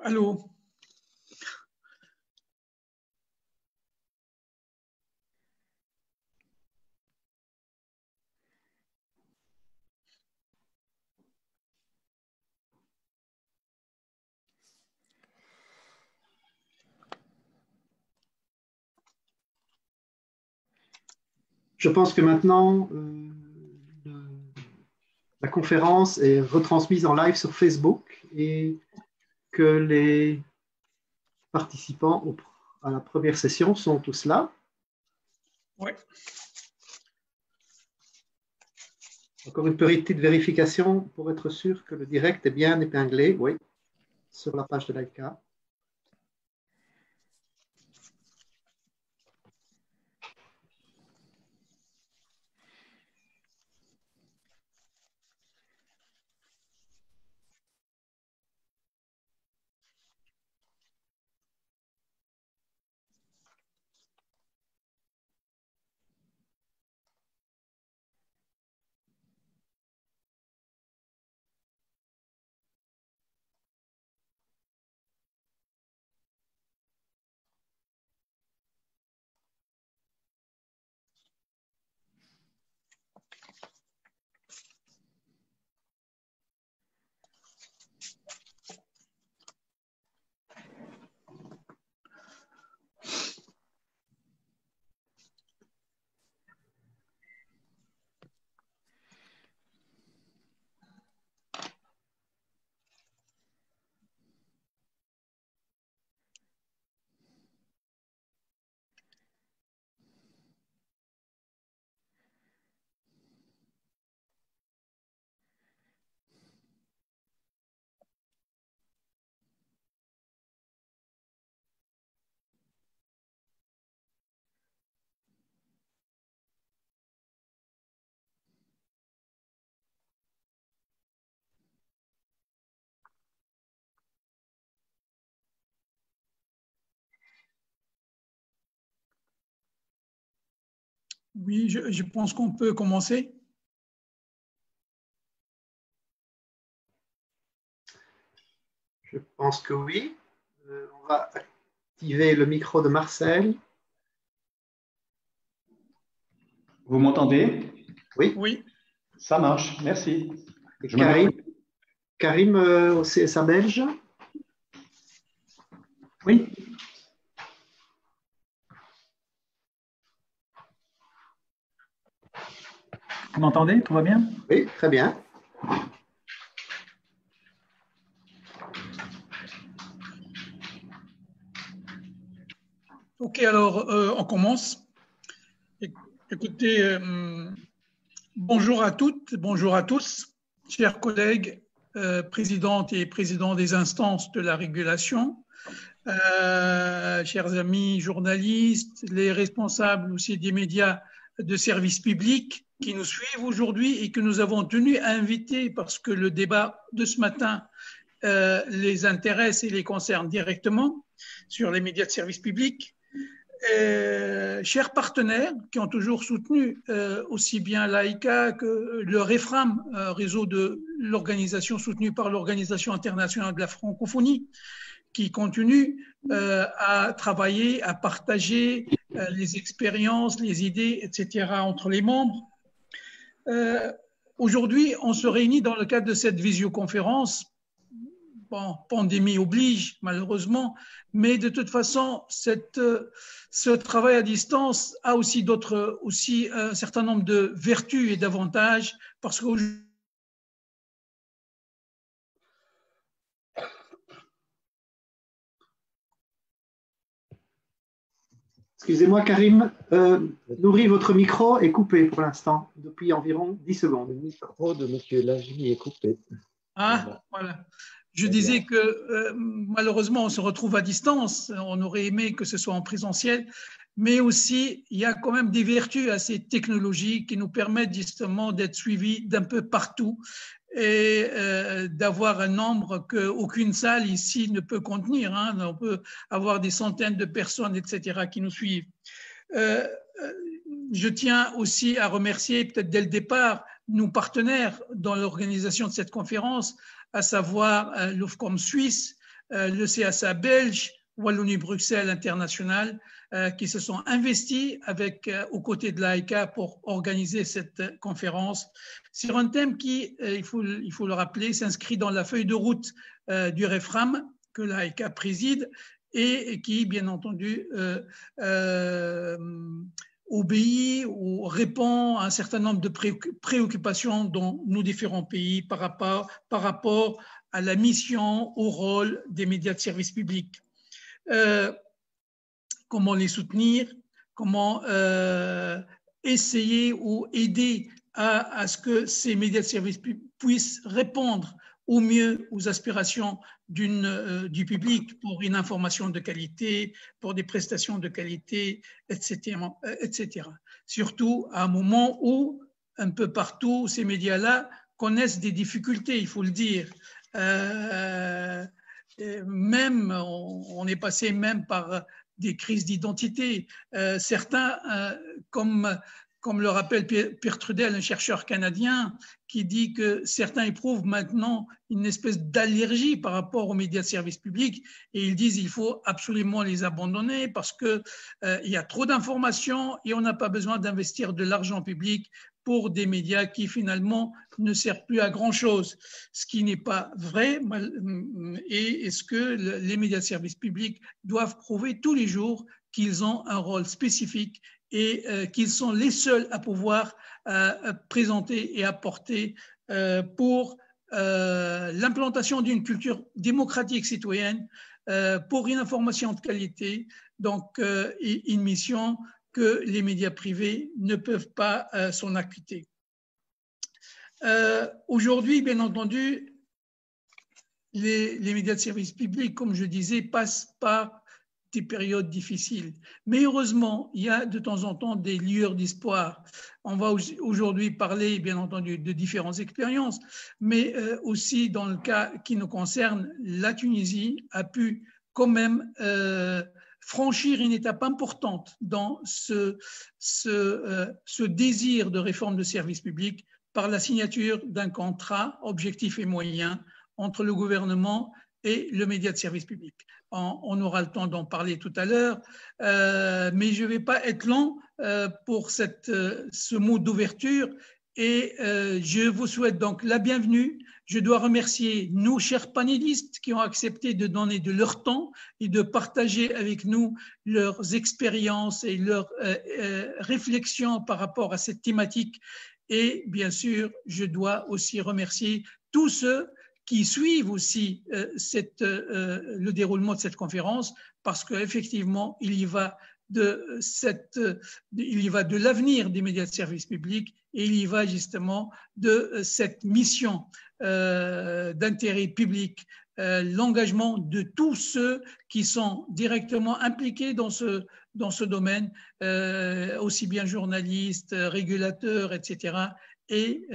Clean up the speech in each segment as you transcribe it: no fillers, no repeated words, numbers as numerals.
Allô? Je pense que maintenant, la conférence est retransmise en live sur Facebook et que les participants à la première session sont tous là. Oui. Encore une petite vérification pour être sûr que le direct est bien épinglé, oui, sur la page de l'ICA. Oui, je pense qu'on peut commencer. Je pense que oui. On va activer le micro de Marcel. Vous m'entendez? Oui. Oui. Ça marche, merci. Et Karim au CSA belge? Oui. Vous m'entendez? Tout va bien? Oui, très bien. Ok, alors on commence. Écoutez, bonjour à toutes, bonjour à tous, chers collègues, présidentes et présidents des instances de la régulation, chers amis journalistes, les responsables aussi des médias de service public qui nous suivent aujourd'hui et que nous avons tenu à inviter parce que le débat de ce matin les intéresse et les concerne directement sur les médias de service public. Chers partenaires qui ont toujours soutenu aussi bien l'AICA que le REFRAM, réseau de l'organisation soutenue par l'Organisation internationale de la francophonie, qui continue à travailler, à partager les expériences, les idées, etc. entre les membres. Aujourd'hui, on se réunit dans le cadre de cette visioconférence. Bon, pandémie oblige, malheureusement, mais de toute façon, ce travail à distance a aussi un certain nombre de vertus et d'avantages, parce qu'aujourd'hui, Excusez-moi, Karim, Nourri, votre micro est coupé pour l'instant, depuis environ 10 secondes. Le micro de M. Lagy est coupé. Ah, voilà. Je disais que malheureusement, on se retrouve à distance. On aurait aimé que ce soit en présentiel, mais aussi, il y a quand même des vertus à ces technologies qui nous permettent justement d'être suivis d'un peu partout et d'avoir un nombre qu'aucune salle ici ne peut contenir. Hein. On peut avoir des centaines de personnes, etc., qui nous suivent. Je tiens aussi à remercier, peut-être dès le départ, nos partenaires dans l'organisation de cette conférence, à savoir l'Ofcom Suisse, le CSA belge, Wallonie-Bruxelles International, qui se sont investis aux côtés de l'AECA pour organiser cette conférence sur un thème qui, il faut le rappeler, s'inscrit dans la feuille de route du REFRAM que l'AECA préside et qui, bien entendu, obéit ou répond à un certain nombre de préoccupations dans nos différents pays par rapport à la mission, au rôle des médias de service public. Comment les soutenir, comment essayer ou aider à ce que ces médias de service puissent répondre au mieux aux aspirations du public pour une information de qualité, pour des prestations de qualité, etc., etc. Surtout à un moment où, un peu partout, ces médias-là connaissent des difficultés, il faut le dire. Même, on est passé même par des crises d'identité. Certains, comme le rappelle Pierre Trudel, un chercheur canadien, qui dit que certains éprouvent maintenant une espèce d'allergie par rapport aux médias de service public et ils disent qu'il faut absolument les abandonner parce qu'il y a trop d'informations et on n'a pas besoin d'investir de l'argent public pour des médias qui finalement ne servent plus à grand-chose, ce qui n'est pas vrai. Et est-ce que les médias de service public doivent prouver tous les jours qu'ils ont un rôle spécifique et qu'ils sont les seuls à pouvoir présenter et apporter pour l'implantation d'une culture démocratique citoyenne, pour une information de qualité, donc une mission que les médias privés ne peuvent pas s'en acquitter. Aujourd'hui, bien entendu, les médias de service public, comme je disais, passent par des périodes difficiles. Mais heureusement, il y a de temps en temps des lueurs d'espoir. On va aujourd'hui parler, bien entendu, de différentes expériences, mais aussi dans le cas qui nous concerne, la Tunisie a pu quand même franchir une étape importante dans ce désir de réforme de service public par la signature d'un contrat objectif et moyen entre le gouvernement et le média de service public. On aura le temps d'en parler tout à l'heure, mais je ne vais pas être long pour ce mot d'ouverture et je vous souhaite donc la bienvenue. Je dois remercier nos chers panélistes qui ont accepté de donner de leur temps et de partager avec nous leurs expériences et leurs réflexions par rapport à cette thématique. Et bien sûr, je dois aussi remercier tous ceux qui suivent aussi le déroulement de cette conférence, parce qu'effectivement, il y va de l'avenir des médias de service public et il y va justement de cette mission d'intérêt public, l'engagement de tous ceux qui sont directement impliqués dans ce domaine, aussi bien journalistes, régulateurs, etc., et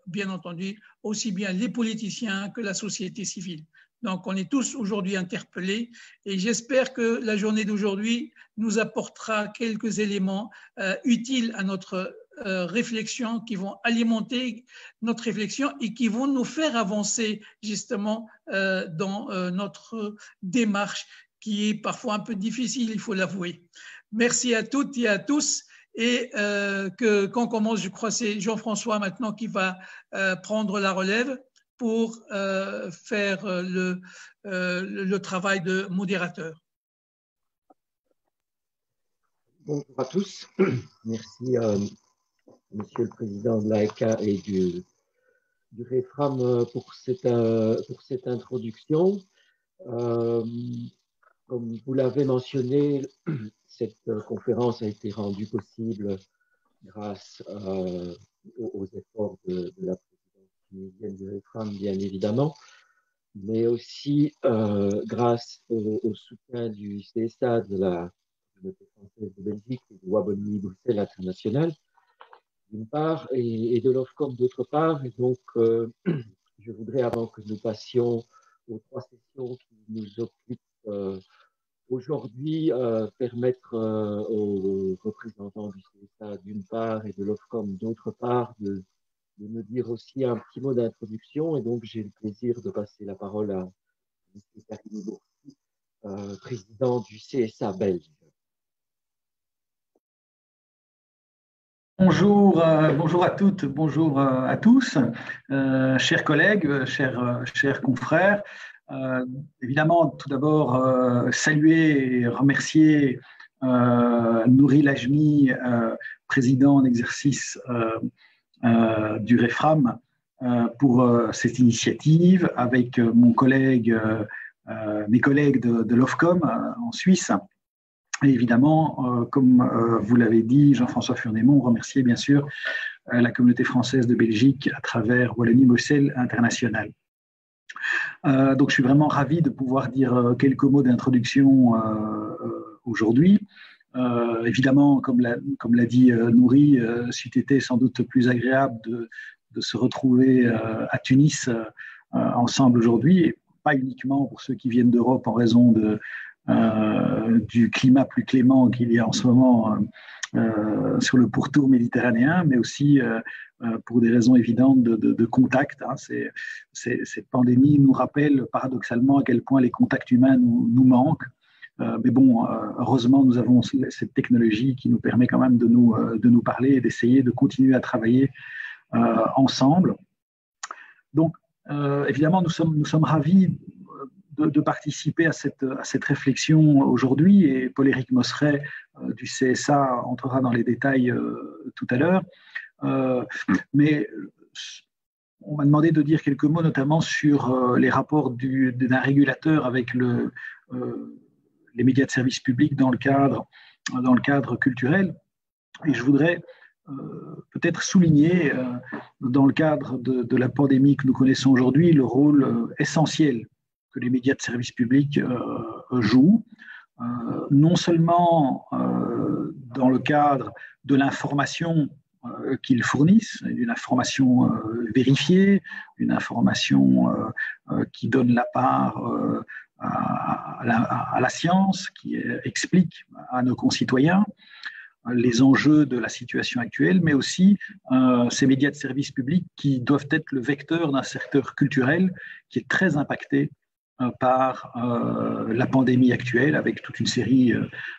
bien entendu aussi bien les politiciens que la société civile. Donc on est tous aujourd'hui interpellés et j'espère que la journée d'aujourd'hui nous apportera quelques éléments utiles à notre réflexion, qui vont alimenter notre réflexion et qui vont nous faire avancer justement dans notre démarche qui est parfois un peu difficile, il faut l'avouer. Merci à toutes et à tous. Et quand on commence, je crois que c'est Jean-François maintenant qui va prendre la relève pour faire le travail de modérateur. Bonjour à tous. Merci Monsieur le Président de l'AECA et du REFRAM pour cette introduction. Comme vous l'avez mentionné, cette conférence a été rendue possible grâce aux efforts de la présidence tunisienne du REFRAM, bien évidemment, mais aussi grâce au soutien du CSA, de la Communauté française de Belgique et de Wallonie-Bruxelles International, d'une part, et de l'OFCOM d'autre part. Et donc, je voudrais, avant que nous passions aux trois sessions qui nous occupent aujourd'hui, permettre aux représentants du CSA d'une part et de l'OFCOM d'autre part de me dire aussi un petit mot d'introduction. Et donc, j'ai le plaisir de passer la parole à M. Karim Bourg, président du CSA belge. Bonjour, bonjour à toutes, bonjour à tous, chers collègues, chers confrères. Évidemment, tout d'abord, saluer et remercier Nouri Lajmi, président en exercice du REFRAM, pour cette initiative avec mes collègues de l'OFCOM en Suisse. Et évidemment, comme vous l'avez dit, Jean-François Furnémont, remercier bien sûr la communauté française de Belgique à travers Wallonie-Bruxelles International. Donc, je suis vraiment ravi de pouvoir dire quelques mots d'introduction aujourd'hui. Évidemment, comme l'a dit Nouri, c'eût été sans doute plus agréable de se retrouver à Tunis ensemble aujourd'hui, et pas uniquement pour ceux qui viennent d'Europe en raison du climat plus clément qu'il y a en ce moment sur le pourtour méditerranéen, mais aussi pour des raisons évidentes de contact. Cette pandémie nous rappelle paradoxalement à quel point les contacts humains nous manquent. Mais bon, heureusement, nous avons cette technologie qui nous permet quand même de nous parler et d'essayer de continuer à travailler ensemble. Donc, évidemment, nous sommes ravis de participer à cette réflexion aujourd'hui, et Paul-Éric Mosseret du CSA entrera dans les détails tout à l'heure. Mais on m'a demandé de dire quelques mots notamment sur les rapports d'un régulateur avec les médias de service public dans le cadre culturel. Et je voudrais peut-être souligner, dans le cadre de la pandémie que nous connaissons aujourd'hui, le rôle essentiel que les médias de service public jouent, non seulement dans le cadre de l'information qu'ils fournissent, une information vérifiée, une information qui donne la part à la science, qui explique à nos concitoyens les enjeux de la situation actuelle, mais aussi ces médias de service public qui doivent être le vecteur d'un secteur culturel qui est très impacté par la pandémie actuelle, avec toute une série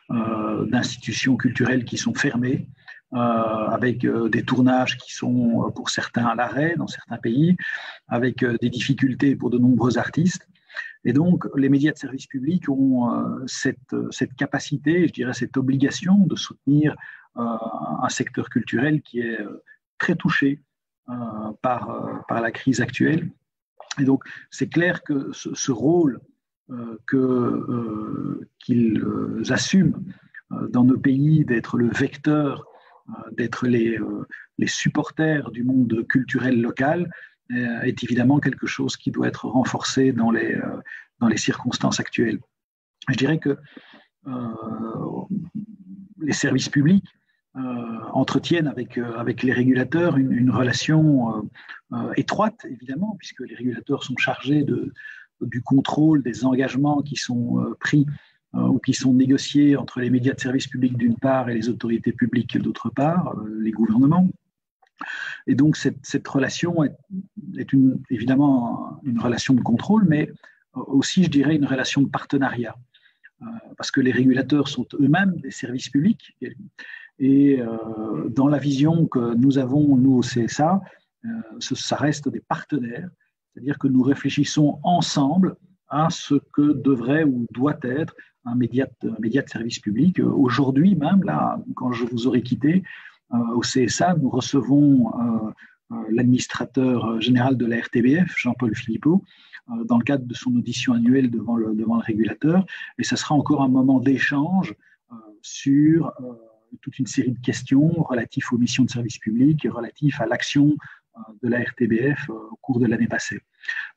d'institutions culturelles qui sont fermées, avec des tournages qui sont pour certains à l'arrêt dans certains pays, avec des difficultés pour de nombreux artistes. Et donc, les médias de service public ont cette capacité, je dirais cette obligation de soutenir un secteur culturel qui est très touché par la crise actuelle. Et donc, c'est clair que ce rôle qu'ils assument dans nos pays, d'être le vecteur, d'être les supporters du monde culturel local, est évidemment quelque chose qui doit être renforcé dans les circonstances actuelles. Je dirais que les services publics entretiennent avec les régulateurs une relation étroite, évidemment, puisque les régulateurs sont chargés du contrôle des engagements qui sont pris ou qui sont négociés entre les médias de service public d'une part et les autorités publiques d'autre part, les gouvernements. Et donc cette relation est évidemment une relation de contrôle, mais aussi, je dirais, une relation de partenariat, parce que les régulateurs sont eux-mêmes des services publics. Et dans la vision que nous avons, nous, au CSA, ça reste des partenaires, c'est-à-dire que nous réfléchissons ensemble à ce que devrait ou doit être un média de service public. Aujourd'hui même, là, quand je vous aurai quitté, au CSA, nous recevons l'administrateur général de la RTBF, Jean-Paul Philippot, dans le cadre de son audition annuelle devant le régulateur. Et ce sera encore un moment d'échange sur toute une série de questions relatives aux missions de service public et relatives à l'action de la RTBF au cours de l'année passée.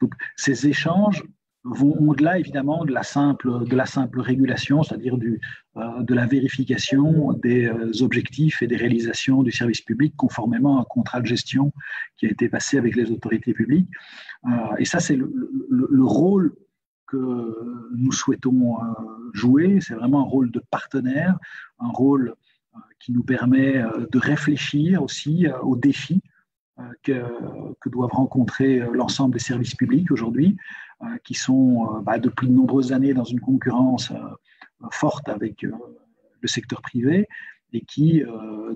Donc, ces échanges vont au-delà, évidemment, de la simple régulation, c'est-à-dire de la vérification des objectifs et des réalisations du service public conformément à un contrat de gestion qui a été passé avec les autorités publiques. Et ça, c'est le rôle que nous souhaitons jouer. C'est vraiment un rôle de partenaire, un rôle qui nous permet de réfléchir aussi aux défis que doivent rencontrer l'ensemble des services publics aujourd'hui, qui sont depuis de nombreuses années dans une concurrence forte avec le secteur privé et qui,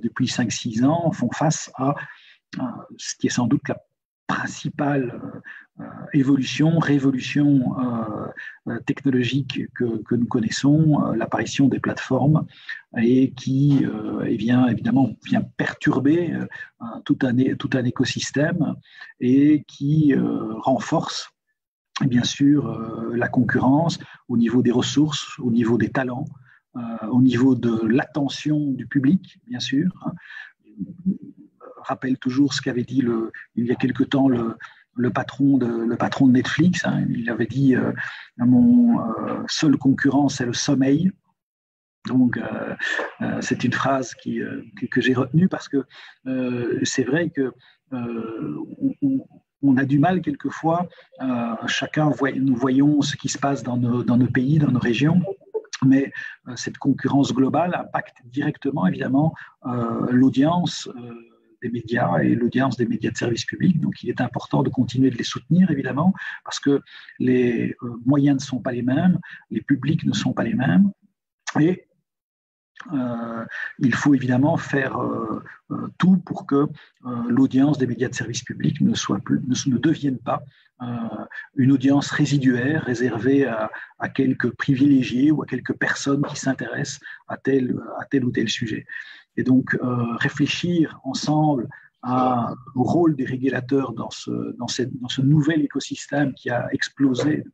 depuis 5-6 ans, font face à ce qui est sans doute la principale révolution technologique que nous connaissons, l'apparition des plateformes, et qui vient perturber tout un écosystème et qui renforce bien sûr la concurrence au niveau des ressources, au niveau des talents, au niveau de l'attention du public, bien sûr. Rappelle toujours ce qu'avait dit il y a quelque temps le patron de Netflix. Il avait dit mon seul concurrent, c'est le sommeil. Donc, c'est une phrase que j'ai retenue parce que c'est vrai que on a du mal quelquefois, nous voyons ce qui se passe dans nos pays, dans nos régions, mais cette concurrence globale impacte directement, évidemment, l'audience des médias et l'audience des médias de service public. Donc, il est important de continuer de les soutenir, évidemment, parce que les moyens ne sont pas les mêmes, les publics ne sont pas les mêmes, et il faut évidemment faire tout pour que l'audience des médias de service public ne devienne pas une audience résiduaire réservée à quelques privilégiés ou à quelques personnes qui s'intéressent à tel ou tel sujet. Et donc, réfléchir ensemble au rôle des régulateurs dans ce nouvel écosystème qui a explosé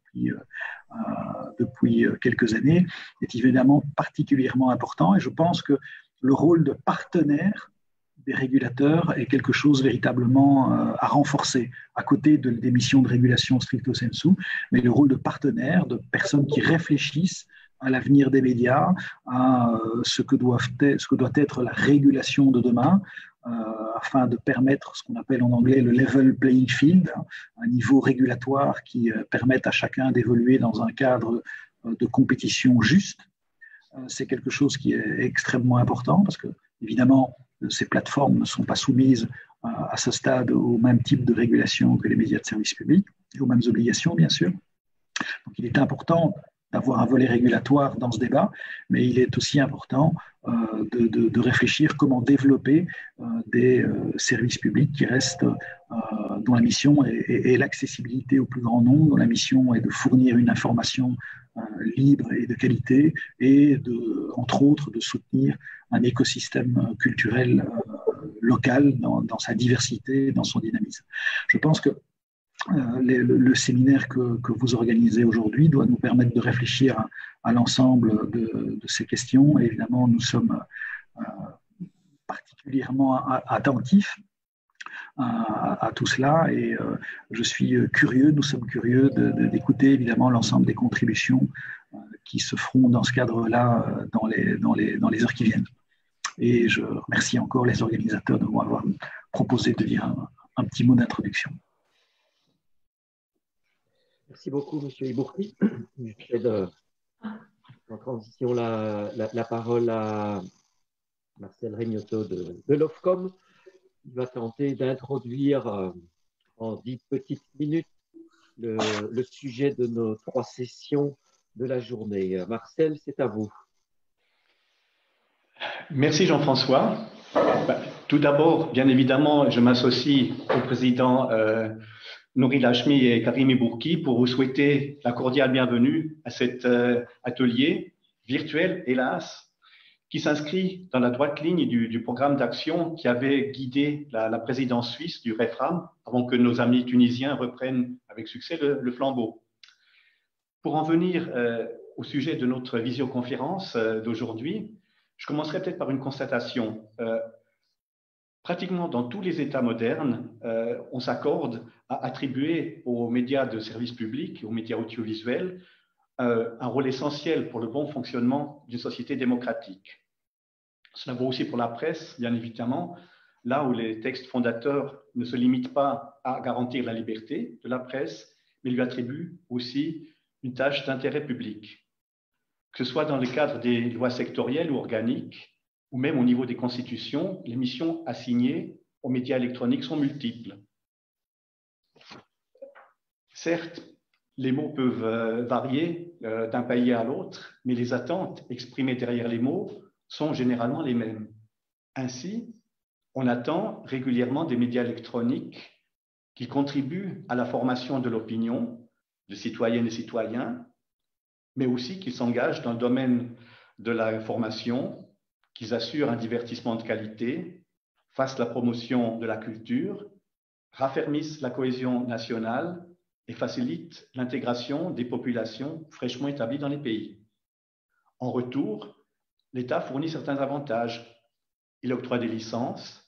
depuis quelques années est évidemment particulièrement important. Et je pense que le rôle de partenaire des régulateurs est quelque chose véritablement à renforcer, à côté des missions de régulation stricto sensu, mais le rôle de partenaire, de personnes qui réfléchissent à l'avenir des médias, à ce que doit être la régulation de demain, afin de permettre ce qu'on appelle en anglais le level playing field, un niveau régulatoire qui permette à chacun d'évoluer dans un cadre de compétition juste. C'est quelque chose qui est extrêmement important parce que, évidemment, ces plateformes ne sont pas soumises à ce stade au même type de régulation que les médias de service public et aux mêmes obligations, bien sûr. Donc, il est important d'avoir un volet régulatoire dans ce débat, mais il est aussi important de réfléchir comment développer des services publics qui restent, dont la mission est l'accessibilité au plus grand nombre, dont la mission est de fournir une information libre et de qualité, et entre autres de soutenir un écosystème culturel local dans sa diversité, dans son dynamisme. Je pense que le séminaire que vous organisez aujourd'hui doit nous permettre de réfléchir à l'ensemble de ces questions. Et évidemment, nous sommes particulièrement attentifs à tout cela, et nous sommes curieux d'écouter évidemment l'ensemble des contributions qui se feront dans ce cadre-là dans les heures qui viennent. Et je remercie encore les organisateurs de m'avoir proposé de dire un petit mot d'introduction. Merci beaucoup, M. Ibourki. Je cède en transition la parole à Marcel Regnautaux de l'Ofcom. Il va tenter d'introduire en 10 petites minutes le sujet de nos 3 sessions de la journée. Marcel, c'est à vous. Merci Jean-François. Tout d'abord, bien évidemment, je m'associe au président Nouri Lachmi et Karim Ibourki pour vous souhaiter la cordiale bienvenue à cet atelier virtuel, hélas, qui s'inscrit dans la droite ligne du programme d'action qui avait guidé la présidence suisse du REFRAM avant que nos amis tunisiens reprennent avec succès le flambeau. Pour en venir au sujet de notre visioconférence d'aujourd'hui, je commencerai peut-être par une constatation. Pratiquement dans tous les États modernes, on s'accorde à attribuer aux médias de service public, aux médias audiovisuels, un rôle essentiel pour le bon fonctionnement d'une société démocratique. Cela vaut aussi pour la presse, bien évidemment, là où les textes fondateurs ne se limitent pas à garantir la liberté de la presse, mais lui attribuent aussi une tâche d'intérêt public. Que ce soit dans le cadre des lois sectorielles ou organiques, ou même au niveau des constitutions, les missions assignées aux médias électroniques sont multiples. Certes, les mots peuvent varier d'un pays à l'autre, mais les attentes exprimées derrière les mots sont généralement les mêmes. Ainsi, on attend régulièrement des médias électroniques qui contribuent à la formation de l'opinion de citoyennes et citoyens, mais aussi qu'ils s'engagent dans le domaine de la formation, qu'ils assurent un divertissement de qualité, fassent la promotion de la culture, raffermissent la cohésion nationale et facilitent l'intégration des populations fraîchement établies dans les pays. En retour, l'État fournit certains avantages. Il octroie des licences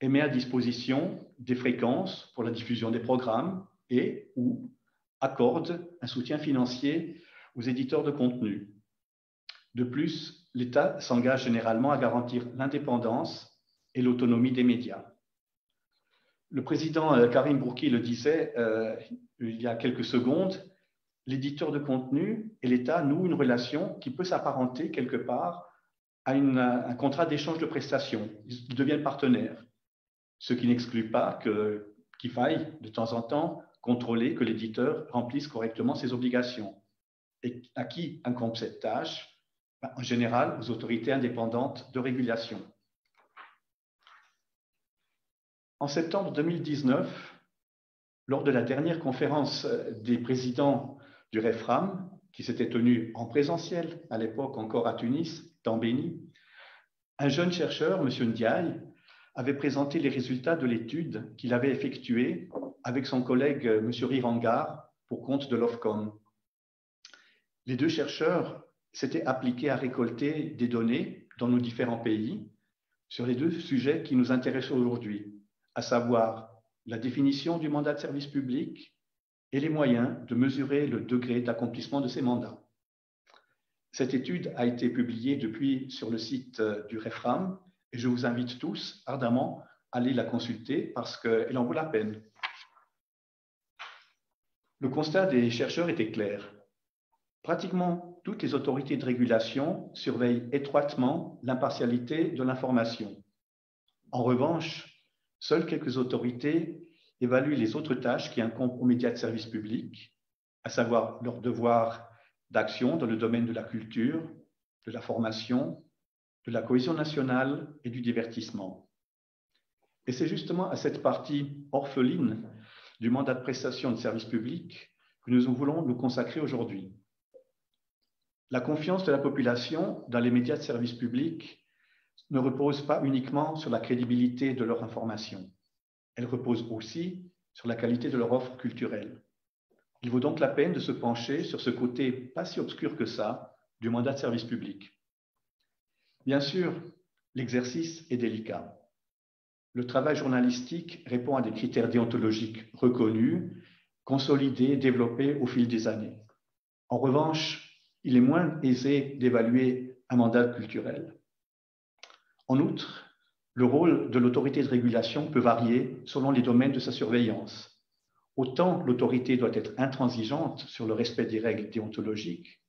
et met à disposition des fréquences pour la diffusion des programmes et ou accorde un soutien financier aux éditeurs de contenu. De plus, l'État s'engage généralement à garantir l'indépendance et l'autonomie des médias. Le président Karim Bourki le disait il y a quelques secondes, l'éditeur de contenu et l'État nouent une relation qui peut s'apparenter quelque part à un contrat d'échange de prestations. Ils deviennent partenaires, ce qui n'exclut pas qu'il faille de temps en temps contrôler que l'éditeur remplisse correctement ses obligations. Et à qui incombe cette tâche? En général, aux autorités indépendantes de régulation. En septembre 2019, lors de la dernière conférence des présidents du REFRAM, qui s'était tenue en présentiel, à l'époque encore à Tunis, dans Béni, un jeune chercheur, M. Ndiaye, avait présenté les résultats de l'étude qu'il avait effectuée avec son collègue M. Rirangar pour compte de l'OFCOM. Les deux chercheurs s'étaient appliqués à récolter des données dans nos différents pays sur les deux sujets qui nous intéressent aujourd'hui, à savoir la définition du mandat de service public et les moyens de mesurer le degré d'accomplissement de ces mandats. Cette étude a été publiée depuis sur le site du REFRAM et je vous invite tous ardemment à aller la consulter parce qu'elle en vaut la peine. Le constat des chercheurs était clair. Pratiquement toutes les autorités de régulation surveillent étroitement l'impartialité de l'information. En revanche, seules quelques autorités évaluent les autres tâches qui incombent aux médias de service public, à savoir leur devoir d'action dans le domaine de la culture, de la formation, de la cohésion nationale et du divertissement. Et c'est justement à cette partie orpheline du mandat de prestation de service public que nous voulons nous consacrer aujourd'hui. La confiance de la population dans les médias de service public ne repose pas uniquement sur la crédibilité de leur information. Elle repose aussi sur la qualité de leur offre culturelle. Il vaut donc la peine de se pencher sur ce côté pas si obscur que ça du mandat de service public. Bien sûr, l'exercice est délicat. Le travail journalistique répond à des critères déontologiques reconnus, consolidés, développés au fil des années. En revanche, il est moins aisé d'évaluer un mandat culturel. En outre, le rôle de l'autorité de régulation peut varier selon les domaines de sa surveillance. Autant l'autorité doit être intransigeante sur le respect des règles déontologiques,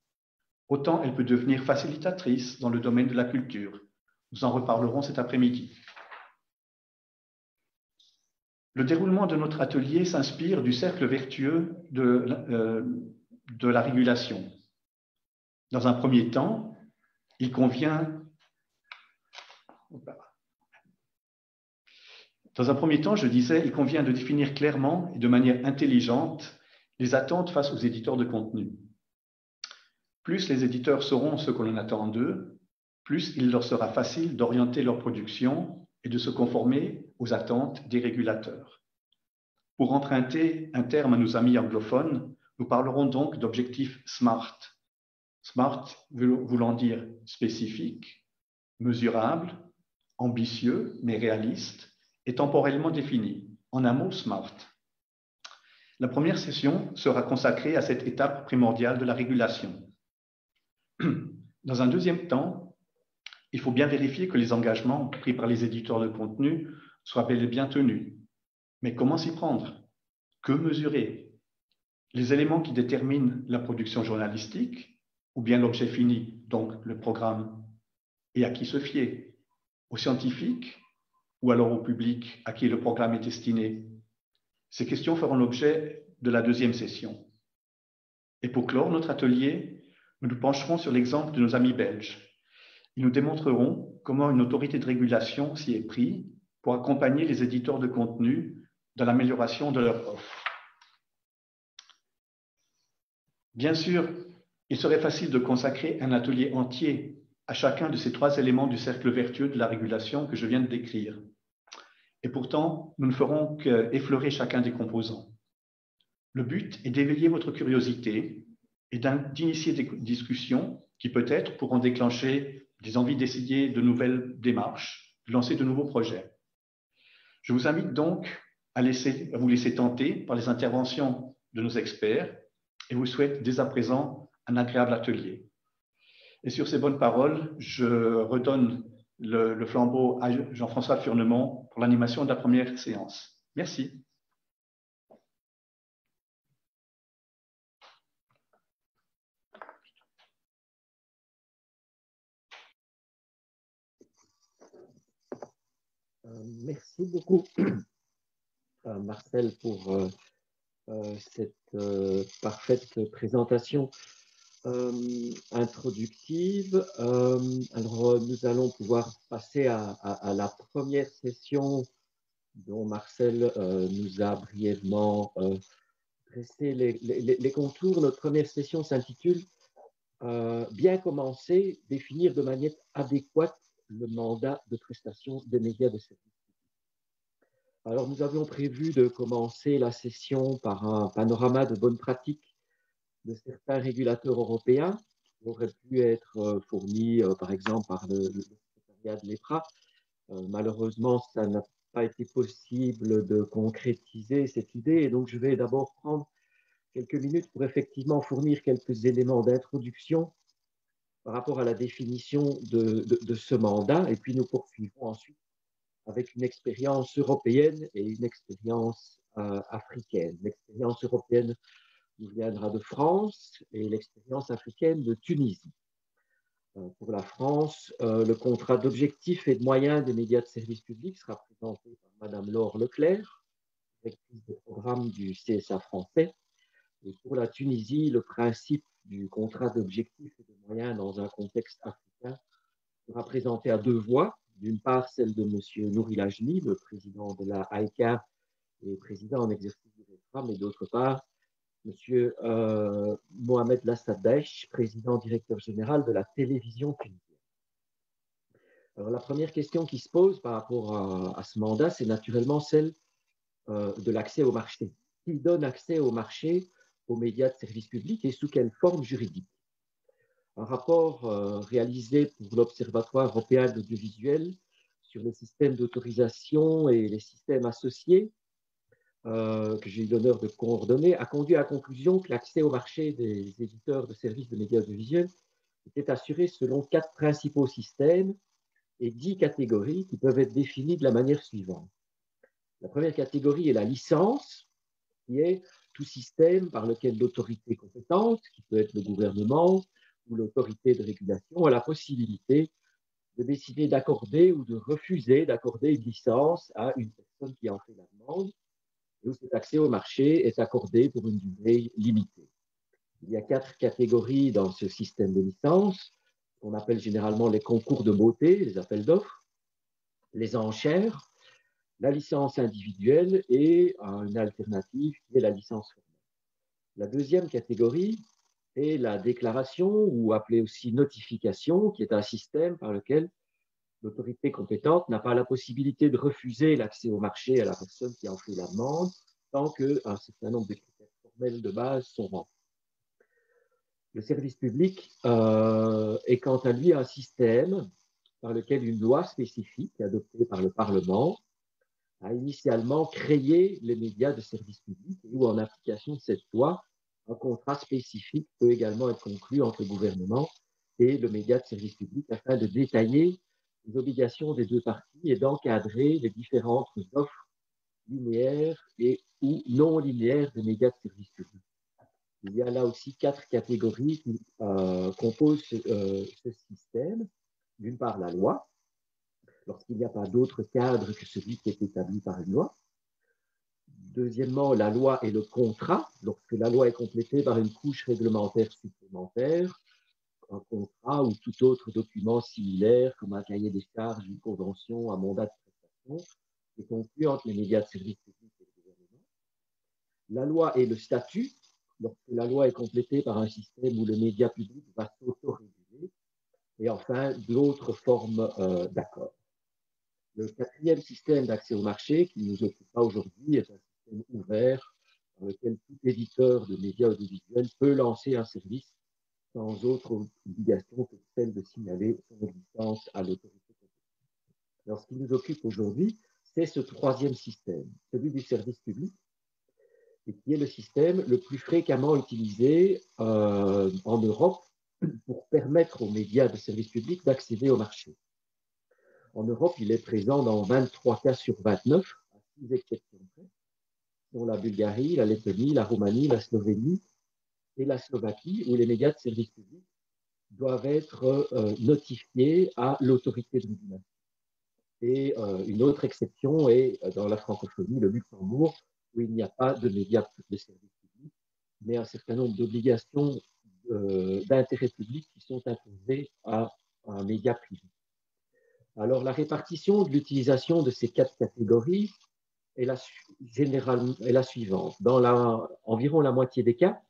autant elle peut devenir facilitatrice dans le domaine de la culture. Nous en reparlerons cet après-midi. Le déroulement de notre atelier s'inspire du cercle vertueux de la régulation. Dans un premier temps, il convient... Dans un premier temps, je disais, il convient de définir clairement et de manière intelligente les attentes face aux éditeurs de contenu. Plus les éditeurs sauront ce que l'on attend d'eux, plus il leur sera facile d'orienter leur production et de se conformer aux attentes des régulateurs. Pour emprunter un terme à nos amis anglophones, nous parlerons donc d'objectifs SMART. SMART voulant dire spécifique, mesurable, ambitieux mais réaliste et temporellement défini. En un mot, SMART. La première session sera consacrée à cette étape primordiale de la régulation. Dans un deuxième temps, il faut bien vérifier que les engagements pris par les éditeurs de contenu soient bel et bien tenus. Mais comment s'y prendre? Que mesurer? Les éléments qui déterminent la production journalistique, ou bien l'objet fini, donc le programme, et à qui se fier? Aux scientifiques, ou alors au public à qui le programme est destiné? Ces questions feront l'objet de la deuxième session. Et pour clore notre atelier, nous nous pencherons sur l'exemple de nos amis belges. Ils nous démontreront comment une autorité de régulation s'y est prise pour accompagner les éditeurs de contenu dans l'amélioration de leur offre. Bien sûr, il serait facile de consacrer un atelier entier à chacun de ces 3 éléments du cercle vertueux de la régulation que je viens de décrire. Et pourtant, nous ne ferons qu'effleurer chacun des composants. Le but est d'éveiller votre curiosité et d'initier des discussions qui peut-être pourront déclencher des envies d'essayer de nouvelles démarches, de lancer de nouveaux projets. Je vous invite donc à vous laisser tenter par les interventions de nos experts et vous souhaite dès à présent un agréable atelier. Et sur ces bonnes paroles, je redonne le flambeau à Jean-François Furnemont pour l'animation de la première séance. Merci. Merci beaucoup, Marcel, pour cette parfaite présentation introductive. Alors, nous allons pouvoir passer à la première session dont Marcel nous a brièvement dressé les contours. Notre première session s'intitule Bien commencer, définir de manière adéquate le mandat de prestation des médias de service. Alors, nous avions prévu de commencer la session par un panorama de bonnes pratiques de certains régulateurs européens qui auraient pu être fournis, par exemple, par le secrétariat de l'EPRA. Malheureusement, ça n'a pas été possible de concrétiser cette idée, et donc je vais d'abord prendre quelques minutes pour effectivement fournir quelques éléments d'introduction par rapport à la définition de ce mandat, et puis nous poursuivrons ensuite avec une expérience européenne et une expérience africaine. L'expérience européenne nous viendra de France et l'expérience africaine de Tunisie. Pour la France, le contrat d'objectifs et de moyens des médias de service public sera présenté par Madame Laure Leclerc, directrice de programme du CSA français. Et pour la Tunisie, le principe du contrat d'objectifs et de moyens dans un contexte africain sera présenté à 2 voix. D'une part, celle de M. Nouri Lajmi, le président de la AICA et président en exercice du REFRAM, et d'autre part, M. Mohamed Lassaddaïch, président directeur général de la télévision tunisienne. Alors, la première question qui se pose par rapport à ce mandat, c'est naturellement celle de l'accès au marché. Qui donne accès au marché aux médias de service public et sous quelle forme juridique? Un rapport réalisé pour l'Observatoire européen de l'audiovisuel sur les systèmes d'autorisation et les systèmes associés, que j'ai eu l'honneur de coordonner, a conduit à la conclusion que l'accès au marché des éditeurs de services de médias audiovisuels était assuré selon 4 principaux systèmes et 10 catégories qui peuvent être définies de la manière suivante. La première catégorie est la licence, qui est tout système par lequel l'autorité compétente, qui peut être le gouvernement ou l'autorité de régulation, a la possibilité de décider d'accorder ou de refuser d'accorder une licence à une personne qui en fait la demande, et où cet accès au marché est accordé pour une durée limitée. Il y a 4 catégories dans ce système de licence, qu'on appelle généralement les concours de beauté, les appels d'offres, les enchères, la licence individuelle et une alternative qui est la licence formelle. La deuxième catégorie est la déclaration, ou appelée aussi notification, qui est un système par lequel l'autorité compétente n'a pas la possibilité de refuser l'accès au marché à la personne qui en fait la demande, tant qu'un certain nombre de critères formels de base sont remplis. Le service public est quant à lui un système par lequel une loi spécifique adoptée par le Parlement a initialement créé les médias de service public, et où en application de cette loi, un contrat spécifique peut également être conclu entre le gouvernement et le média de service public afin de détailler les obligations des 2 parties et d'encadrer les différentes offres linéaires et ou non linéaires des médias de service public. Il y a là aussi 4 catégories qui composent ce système. D'une part, la loi. lorsqu'il n'y a pas d'autre cadre que celui qui est établi par une loi. Deuxièmement, la loi est le contrat, lorsque la loi est complétée par une couche réglementaire supplémentaire, un contrat ou tout autre document similaire, comme un cahier des charges, une convention, un mandat de prestation, qui est conclu entre les médias de service public et le gouvernement. La loi est le statut, lorsque la loi est complétée par un système où le média public va s'autoréguler. Et enfin, d'autres formes d'accord. Le quatrième système d'accès au marché qui nous occupera aujourd'hui est un système ouvert dans lequel tout éditeur de médias audiovisuels peut lancer un service sans autre obligation que celle de signaler son existence à l'autorité compétente. Alors, ce qui nous occupe aujourd'hui, c'est ce troisième système, celui du service public, et qui est le système le plus fréquemment utilisé en Europe pour permettre aux médias de service public d'accéder au marché. En Europe, il est présent dans 23 cas sur 29, à 6 exceptions près, dont la Bulgarie, la Lettonie, la Roumanie, la Slovénie et la Slovaquie, où les médias de service public doivent être notifiés à l'autorité de régulation. Et une autre exception est dans la francophonie, le Luxembourg, où il n'y a pas de médias de service public, mais un certain nombre d'obligations d'intérêt public qui sont imposées à un média privé. Alors, la répartition de l'utilisation de ces 4 catégories est la suivante. Dans environ la moitié des cas,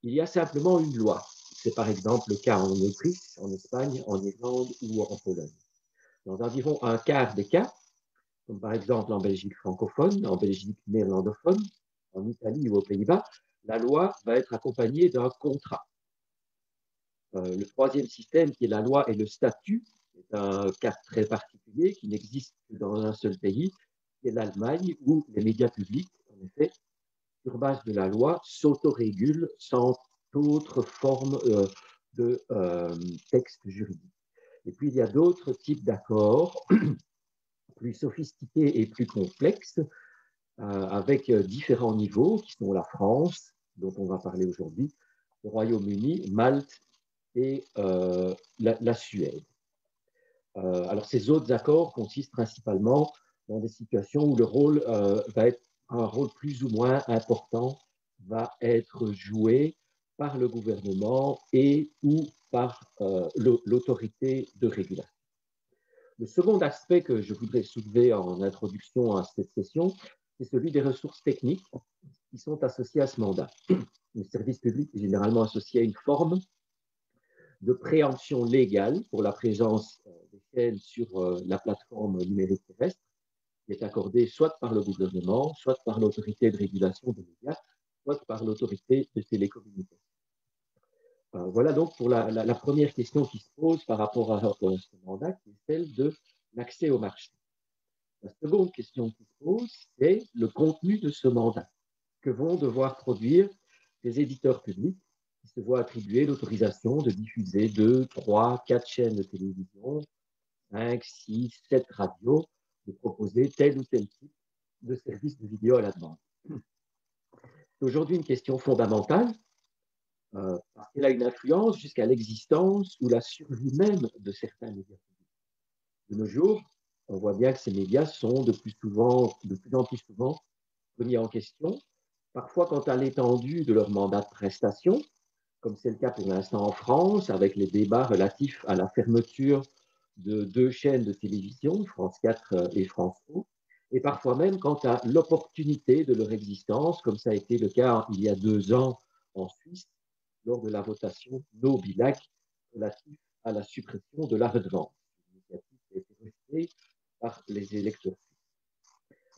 il y a simplement une loi. C'est par exemple le cas en Autriche, en Espagne, en Irlande ou en Pologne. Dans environ un quart des cas, comme par exemple en Belgique francophone, en Belgique néerlandophone, en Italie ou aux Pays-Bas, la loi va être accompagnée d'un contrat. Le troisième système, qui est la loi et le statut, est un cas très particulier qui n'existe que dans un seul pays, qui est l'Allemagne, où les médias publics, en effet, sur base de la loi, s'autorégulent sans autre forme de texte juridique. Et puis, il y a d'autres types d'accords plus sophistiqués et plus complexes, avec différents niveaux, qui sont la France, dont on va parler aujourd'hui, le Royaume-Uni, Malte et la Suède. Alors, ces autres accords consistent principalement dans des situations où le rôle va être un rôle plus ou moins important va être joué par le gouvernement et ou par l'autorité de régulation. Le second aspect que je voudrais soulever en introduction à cette session, c'est celui des ressources techniques qui sont associées à ce mandat. Le service public est généralement associé à une forme de préemption légale pour la présence des chaînes sur la plateforme numérique terrestre, qui est accordée soit par le gouvernement, soit par l'autorité de régulation des médias, soit par l'autorité de télécommunications. Voilà donc pour la première question qui se pose par rapport à ce mandat, qui est celle de l'accès au marché. La seconde question qui se pose, c'est le contenu de ce mandat que vont devoir produire les éditeurs publics qui se voient attribuer l'autorisation de diffuser 2, 3, 4 chaînes de télévision, 5, 6, 7 radios, de proposer tel ou tel type de service de vidéo à la demande. C'est aujourd'hui une question fondamentale parce qu'elle a une influence jusqu'à l'existence ou la survie même de certains médias publics. De nos jours, on voit bien que ces médias sont de plus en plus souvent remis en question, parfois quant à l'étendue de leur mandat de prestation, comme c'est le cas pour l'instant en France, avec les débats relatifs à la fermeture de 2 chaînes de télévision, France 4 et France O, et parfois même quant à l'opportunité de leur existence, comme ça a été le cas il y a 2 ans en Suisse, lors de la votation No Bilac relative à la suppression de la redevance. L'initiative a été rejetée par les électeurs.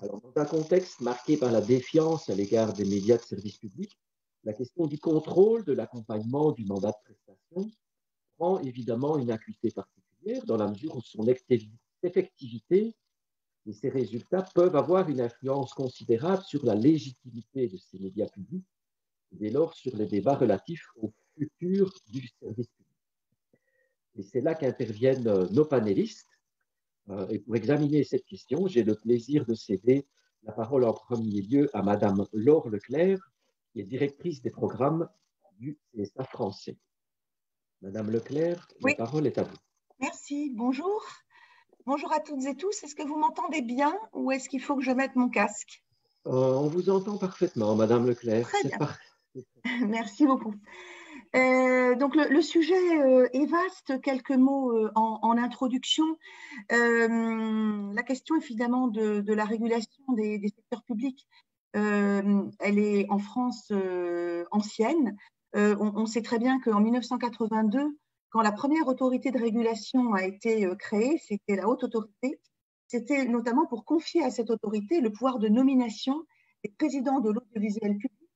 Alors, dans un contexte marqué par la défiance à l'égard des médias de service public, la question du contrôle de l'accompagnement du mandat de prestation prend évidemment une acuité particulière dans la mesure où son effectivité et ses résultats peuvent avoir une influence considérable sur la légitimité de ces médias publics et dès lors sur les débats relatifs au futur du service public. Et c'est là qu'interviennent nos panélistes. Et pour examiner cette question, j'ai le plaisir de céder la parole en premier lieu à Madame Laure Leclerc, qui est directrice des programmes du CSA français. Madame Leclerc, la parole est à vous. Merci, bonjour. Bonjour à toutes et tous. Est-ce que vous m'entendez bien ou est-ce qu'il faut que je mette mon casque? On vous entend parfaitement, Madame Leclerc. Très bien. Merci beaucoup. Donc le sujet est vaste. Quelques mots en introduction. La question évidemment de la régulation des secteurs publics, elle est en France ancienne. On sait très bien qu'en 1982, quand la première autorité de régulation a été créée, c'était la Haute Autorité. C'était notamment pour confier à cette autorité le pouvoir de nomination des présidents de l'audiovisuel public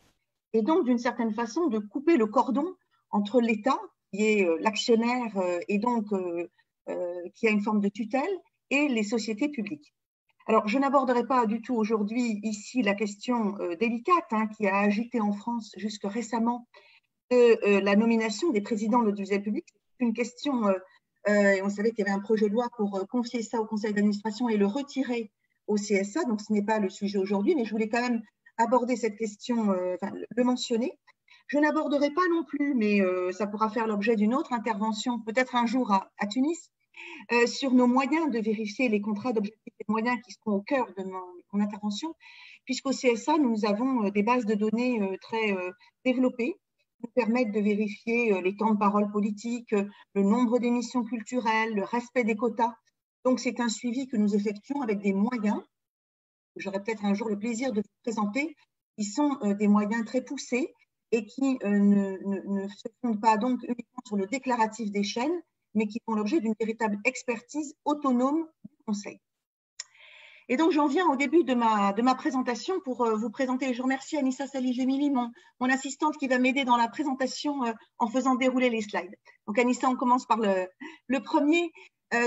et donc, d'une certaine façon, de couper le cordon entre l'État, qui est l'actionnaire et donc qui a une forme de tutelle, et les sociétés publiques. Alors, je n'aborderai pas du tout aujourd'hui ici la question délicate qui a agité en France jusque récemment de la nomination des présidents de l'audiovisuel public. C'est une question, on savait qu'il y avait un projet de loi pour confier ça au conseil d'administration et le retirer au CSA, donc ce n'est pas le sujet aujourd'hui, mais je voulais quand même aborder cette question, le mentionner. Je n'aborderai pas non plus, mais ça pourra faire l'objet d'une autre intervention, peut-être un jour à Tunis, sur nos moyens de vérifier les contrats d'objectifs et de moyens qui seront au cœur de mon intervention, puisqu'au CSA, nous avons des bases de données très développées qui nous permettent de vérifier les temps de parole politique, le nombre d'émissions culturelles, le respect des quotas. Donc, c'est un suivi que nous effectuons avec des moyens, j'aurai peut-être un jour le plaisir de vous présenter, qui sont des moyens très poussés et qui ne se fondent pas donc uniquement sur le déclaratif des chaînes, mais qui font l'objet d'une véritable expertise autonome du Conseil. Et donc, j'en viens au début de ma présentation pour vous présenter. Je remercie Anissa Salih-Gemili, mon assistante, qui va m'aider dans la présentation en faisant dérouler les slides. Donc, Anissa, on commence par le premier.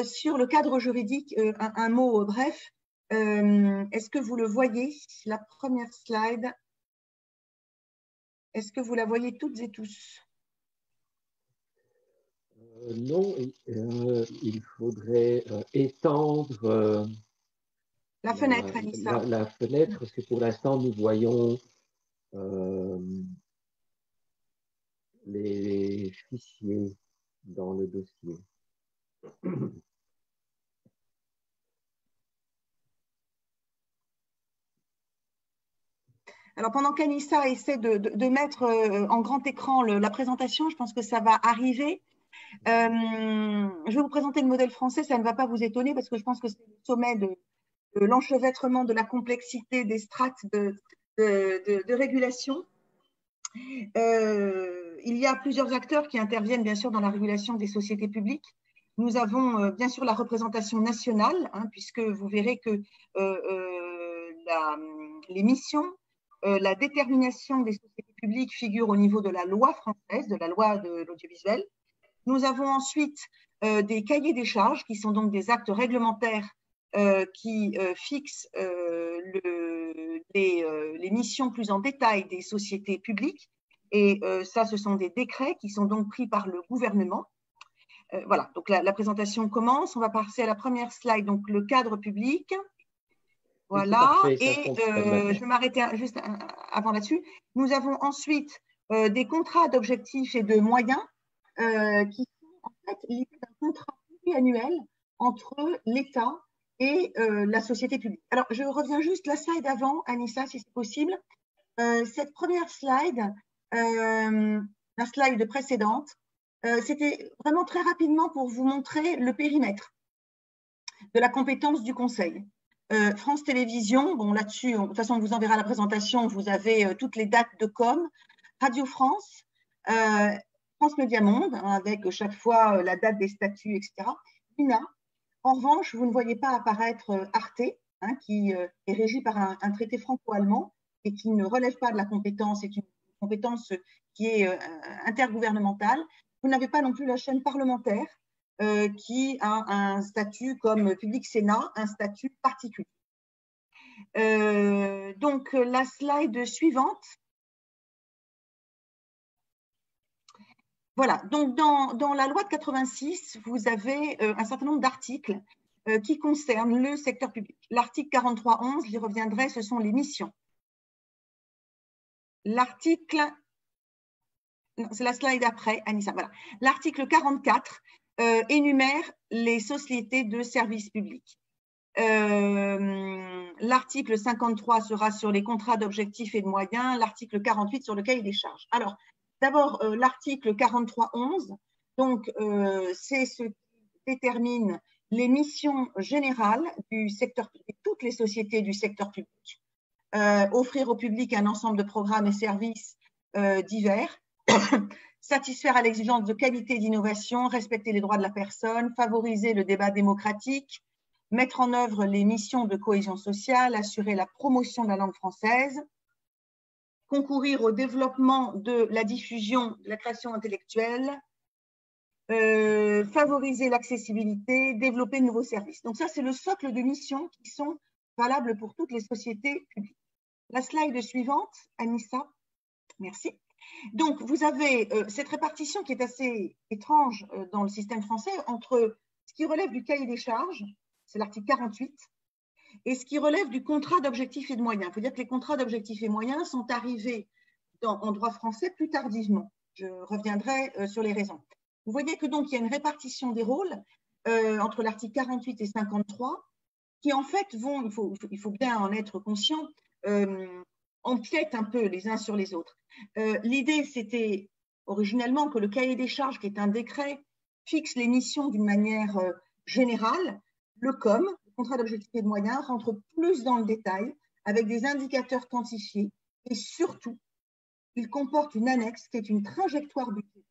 Sur le cadre juridique, un mot bref. Est-ce que vous le voyez, la première slide? Est-ce que vous la voyez toutes et tous? Non, il faudrait étendre la fenêtre, Anissa. La fenêtre, parce que pour l'instant, nous voyons les fichiers dans le dossier. Alors, pendant qu'Anissa essaie de mettre en grand écran la présentation, je pense que ça va arriver. Je vais vous présenter le modèle français, ça ne va pas vous étonner parce que je pense que c'est le sommet de l'enchevêtrement de la complexité des strates de régulation. Il y a plusieurs acteurs qui interviennent bien sûr dans la régulation des sociétés publiques. Nous avons bien sûr la représentation nationale, puisque vous verrez que les missions, la détermination des sociétés publiques figure au niveau de la loi française, de la loi de l'audiovisuel. Nous avons ensuite des cahiers des charges, qui sont donc des actes réglementaires qui fixent les missions plus en détail des sociétés publiques. Et ça, ce sont des décrets qui sont donc pris par le gouvernement. Voilà, donc la présentation commence. On va passer à la première slide, donc le cadre public. Voilà, et je vais m'arrêter juste avant là-dessus. Nous avons ensuite des contrats d'objectifs et de moyens qui sont en fait liés à un contrat pluriannuel entre l'État et la société publique. Alors, je reviens juste la slide avant, Anissa, si c'est possible. Cette première slide, la slide précédente, c'était vraiment très rapidement pour vous montrer le périmètre de la compétence du Conseil. France Télévisions, bon là-dessus, de toute façon, on vous enverra la présentation, vous avez toutes les dates de com. Radio France, France Média Monde, avec chaque fois la date des statuts, etc. l'INA. En revanche, vous ne voyez pas apparaître Arte, qui est régi par un traité franco-allemand et qui ne relève pas de la compétence, c'est une compétence qui est intergouvernementale. Vous n'avez pas non plus la chaîne parlementaire, qui a un statut comme Public Sénat, un statut particulier. Donc, la slide suivante. Voilà, donc dans la loi de 86, vous avez un certain nombre d'articles qui concernent le secteur public. L'article 43.11, j'y reviendrai, ce sont les missions. L'article, c'est la slide après, Anissa, voilà. L'article 44 énumère les sociétés de services publics. L'article 53 sera sur les contrats d'objectifs et de moyens, l'article 48 sur le cahier des charges. Alors, d'abord, l'article 43.11, donc c'est ce qui détermine les missions générales du secteur public, toutes les sociétés du secteur public. Offrir au public un ensemble de programmes et services divers, satisfaire à l'exigence de qualité et d'innovation, respecter les droits de la personne, favoriser le débat démocratique, mettre en œuvre les missions de cohésion sociale, assurer la promotion de la langue française, concourir au développement de la diffusion de la création intellectuelle, favoriser l'accessibilité, développer de nouveaux services. Donc ça, c'est le socle de missions qui sont valables pour toutes les sociétés publiques. La slide suivante, Anissa, merci. Donc, vous avez cette répartition qui est assez étrange dans le système français entre ce qui relève du cahier des charges, c'est l'article 48, et ce qui relève du contrat d'objectifs et de moyens. Il faut dire que les contrats d'objectifs et moyens sont arrivés en droit français plus tardivement. Je reviendrai sur les raisons. Vous voyez que donc il y a une répartition des rôles entre l'article 48 et 53 qui en fait vont, il faut bien en être conscient, empiètent un peu les uns sur les autres. L'idée, c'était originellement que le cahier des charges, qui est un décret, fixe les missions d'une manière générale. Le COM, le contrat d'objectifs et de moyens, rentre plus dans le détail avec des indicateurs quantifiés et surtout, il comporte une annexe qui est une trajectoire budgétaire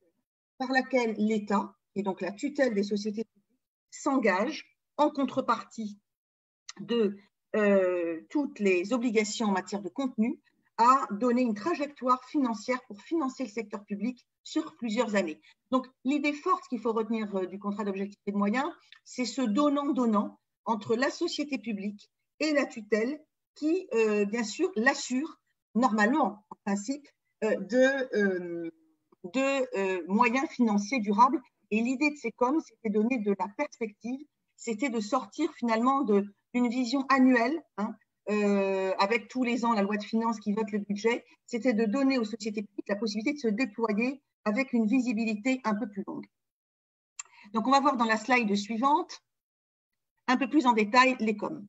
par laquelle l'État, et donc la tutelle des sociétés publiques, s'engage en contrepartie de toutes les obligations en matière de contenu à donner une trajectoire financière pour financer le secteur public sur plusieurs années. Donc, l'idée forte qu'il faut retenir du contrat d'objectifs et de moyens, c'est ce donnant-donnant entre la société publique et la tutelle qui, bien sûr, l'assure normalement, en principe, de moyens financiers durables. Et l'idée de ces COM, c'était de donner de la perspective, c'était de sortir finalement d'une vision annuelle, avec tous les ans la loi de finances qui vote le budget, c'était de donner aux sociétés publiques la possibilité de se déployer avec une visibilité un peu plus longue. Donc, on va voir dans la slide suivante, un peu plus en détail, les COM.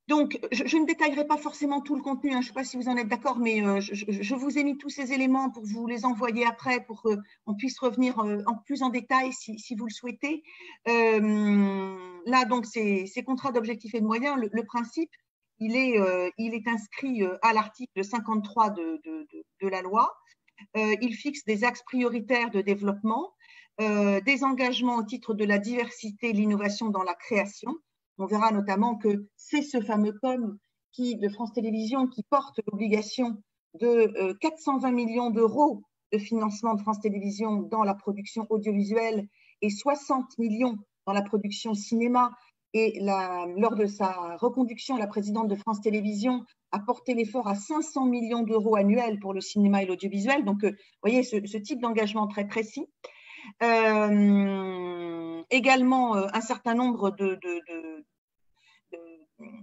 Donc, je ne détaillerai pas forcément tout le contenu, je ne sais pas si vous en êtes d'accord, mais je vous ai mis tous ces éléments pour vous les envoyer après, pour qu'on puisse revenir plus en détail si vous le souhaitez. Là, donc, ces contrats d'objectifs et de moyens, le principe, il est inscrit à l'article 53 de la loi. Il fixe des axes prioritaires de développement, des engagements au titre de la diversité et l'innovation dans la création. On verra notamment que c'est ce fameux COM de France Télévisions qui porte l'obligation de 420 millions d'euros de financement de France Télévisions dans la production audiovisuelle et 60 millions dans la production cinéma. Et lors de sa reconduction, la présidente de France Télévisions a porté l'effort à 500 millions d'euros annuels pour le cinéma et l'audiovisuel. Donc, vous voyez, ce type d'engagement très précis. Également, un certain nombre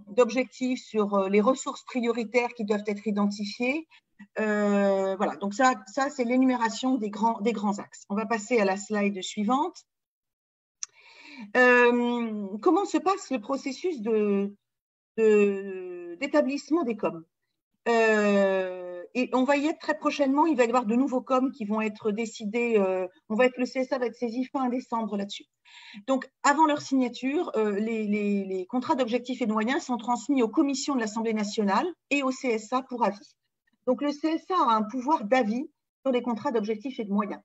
d'objectifs sur les ressources prioritaires qui doivent être identifiées. Voilà, donc ça c'est l'énumération des grands axes. On va passer à la slide suivante. Comment se passe le processus d'établissement des COM? Et on va y être très prochainement, il va y avoir de nouveaux COM qui vont être décidés, le CSA va être saisi fin décembre là-dessus. Donc, avant leur signature, les contrats d'objectifs et de moyens sont transmis aux commissions de l'Assemblée nationale et au CSA pour avis. Donc, le CSA a un pouvoir d'avis sur les contrats d'objectifs et de moyens,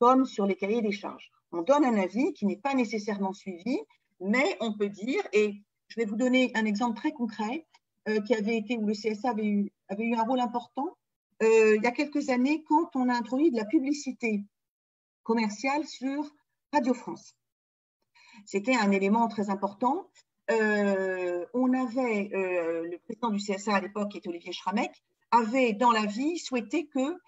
comme sur les cahiers des charges. On donne un avis qui n'est pas nécessairement suivi, mais on peut dire, et je vais vous donner un exemple très concret, où le CSA avait eu un rôle important il y a quelques années quand on a introduit de la publicité commerciale sur Radio France. C'était un élément très important. On avait, le président du CSA à l'époque, qui était Olivier Schramek, avait dans l'avis souhaité que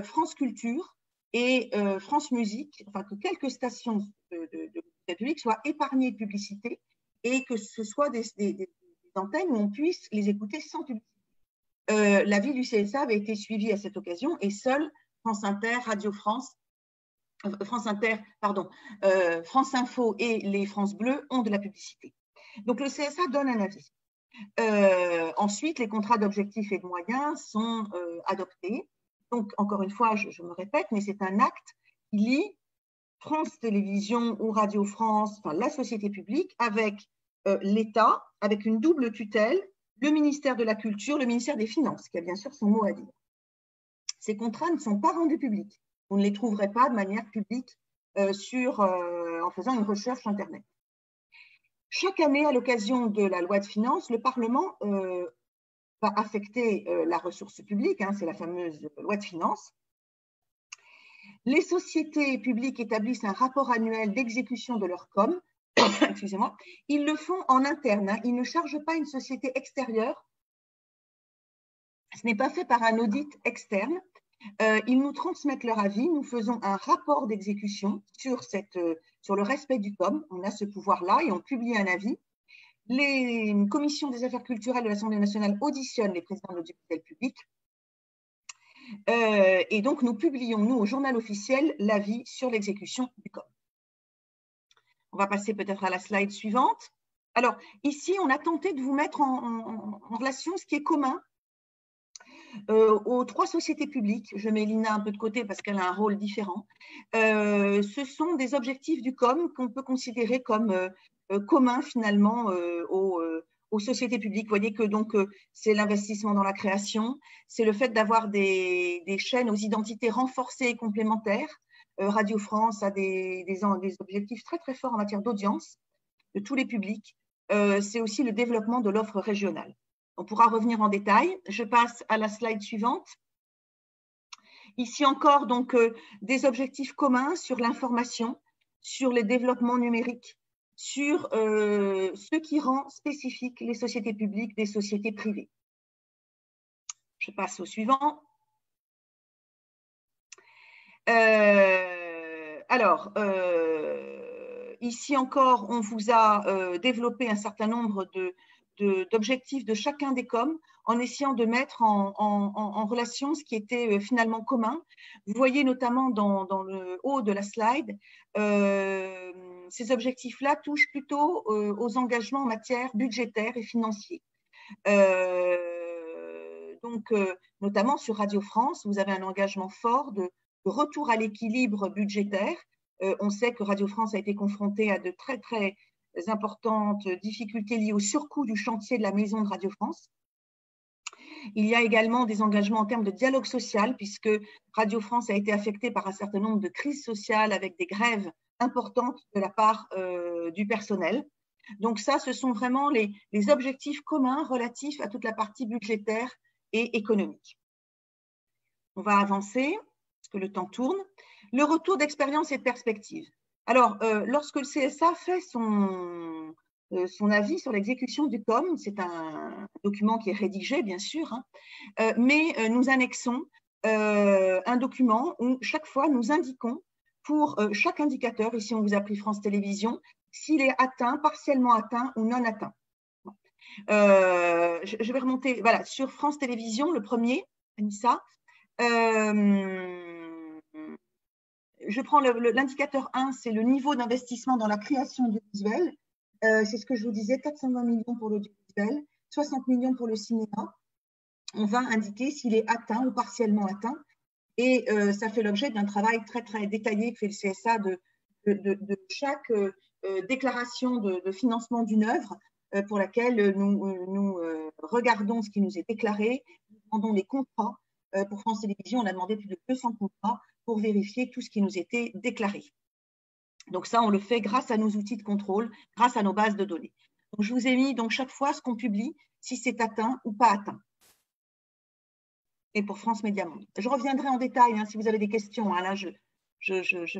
France Culture et France Musique, enfin que quelques stations de public soient épargnées de publicité et que ce soit des antennes où on puisse les écouter sans publicité. L'avis du CSA avait été suivi à cette occasion et seul France Inter, Radio France France Inter, pardon, France Info et les France Bleu ont de la publicité. Donc, le CSA donne un avis. Ensuite, les contrats d'objectifs et de moyens sont adoptés. Donc, encore une fois, je me répète, mais c'est un acte qui lie France Télévisions ou Radio France, enfin la société publique, avec l'État, avec une double tutelle, le ministère de la Culture, le ministère des Finances, qui a bien sûr son mot à dire. Ces contrats ne sont pas rendus publics. Vous ne les trouverez pas de manière publique en faisant une recherche Internet. Chaque année, à l'occasion de la loi de finances, le Parlement va affecter la ressource publique, hein, c'est la fameuse loi de finances. Les sociétés publiques établissent un rapport annuel d'exécution de leur com. Excusez-moi. Ils le font en interne, hein, ils ne chargent pas une société extérieure. Ce n'est pas fait par un audit externe. Ils nous transmettent leur avis, nous faisons un rapport d'exécution sur le respect du com, on a ce pouvoir-là et on publie un avis. Les commissions des affaires culturelles de l'Assemblée nationale auditionnent les présidents de l'audiovisuel public et donc nous publions, nous, au journal officiel, l'avis sur l'exécution du com. On va passer peut-être à la slide suivante. Alors, ici, on a tenté de vous mettre en relation ce qui est commun aux trois sociétés publiques. Je mets Lina un peu de côté parce qu'elle a un rôle différent. Ce sont des objectifs du com qu'on peut considérer comme communs finalement aux sociétés publiques. Vous voyez que donc c'est l'investissement dans la création, c'est le fait d'avoir des chaînes aux identités renforcées et complémentaires. Radio France a des objectifs très très forts en matière d'audience de tous les publics. C'est aussi le développement de l'offre régionale. On pourra revenir en détail. Je passe à la slide suivante. Ici encore, donc, des objectifs communs sur l'information, sur les développements numériques, sur ce qui rend spécifique les sociétés publiques des sociétés privées. Je passe au suivant. Ici encore, on vous a développé un certain nombre d'objectifs de chacun des coms en essayant de mettre en relation ce qui était finalement commun. Vous voyez notamment dans le haut de la slide, ces objectifs-là touchent plutôt aux engagements en matière budgétaire et financier. Notamment sur Radio France, vous avez un engagement fort de retour à l'équilibre budgétaire. On sait que Radio France a été confrontée à de très, très importantes difficultés liées au surcoût du chantier de la maison de Radio France. Il y a également des engagements en termes de dialogue social, puisque Radio France a été affectée par un certain nombre de crises sociales avec des grèves importantes de la part du personnel. Donc ça, ce sont vraiment les objectifs communs relatifs à toute la partie budgétaire et économique. On va avancer, parce que le temps tourne. Le retour d'expérience et de perspective. Alors, lorsque le CSA fait son avis sur l'exécution du com, c'est un document qui est rédigé, bien sûr, hein, mais nous annexons un document où chaque fois nous indiquons pour chaque indicateur, ici on vous a pris France Télévisions, s'il est atteint, partiellement atteint ou non atteint. Je vais remonter, voilà, sur France Télévisions, le premier, Anissa. Je prends l'indicateur 1, c'est le niveau d'investissement dans la création audiovisuelle. C'est ce que je vous disais, 420 millions pour l'audiovisuel, 60 millions pour le cinéma. On va indiquer s'il est atteint ou partiellement atteint. Et ça fait l'objet d'un travail très, très détaillé que fait le CSA de chaque déclaration de financement d'une œuvre pour laquelle nous regardons ce qui nous est déclaré, nous demandons les contrats. Pour France Télévisions, on a demandé plus de 200 contrats pour vérifier tout ce qui nous était déclaré. Donc ça, on le fait grâce à nos outils de contrôle, grâce à nos bases de données. Donc, je vous ai mis donc chaque fois ce qu'on publie, si c'est atteint ou pas atteint. Et pour France Média Monde. Je reviendrai en détail hein, si vous avez des questions. Hein, là, je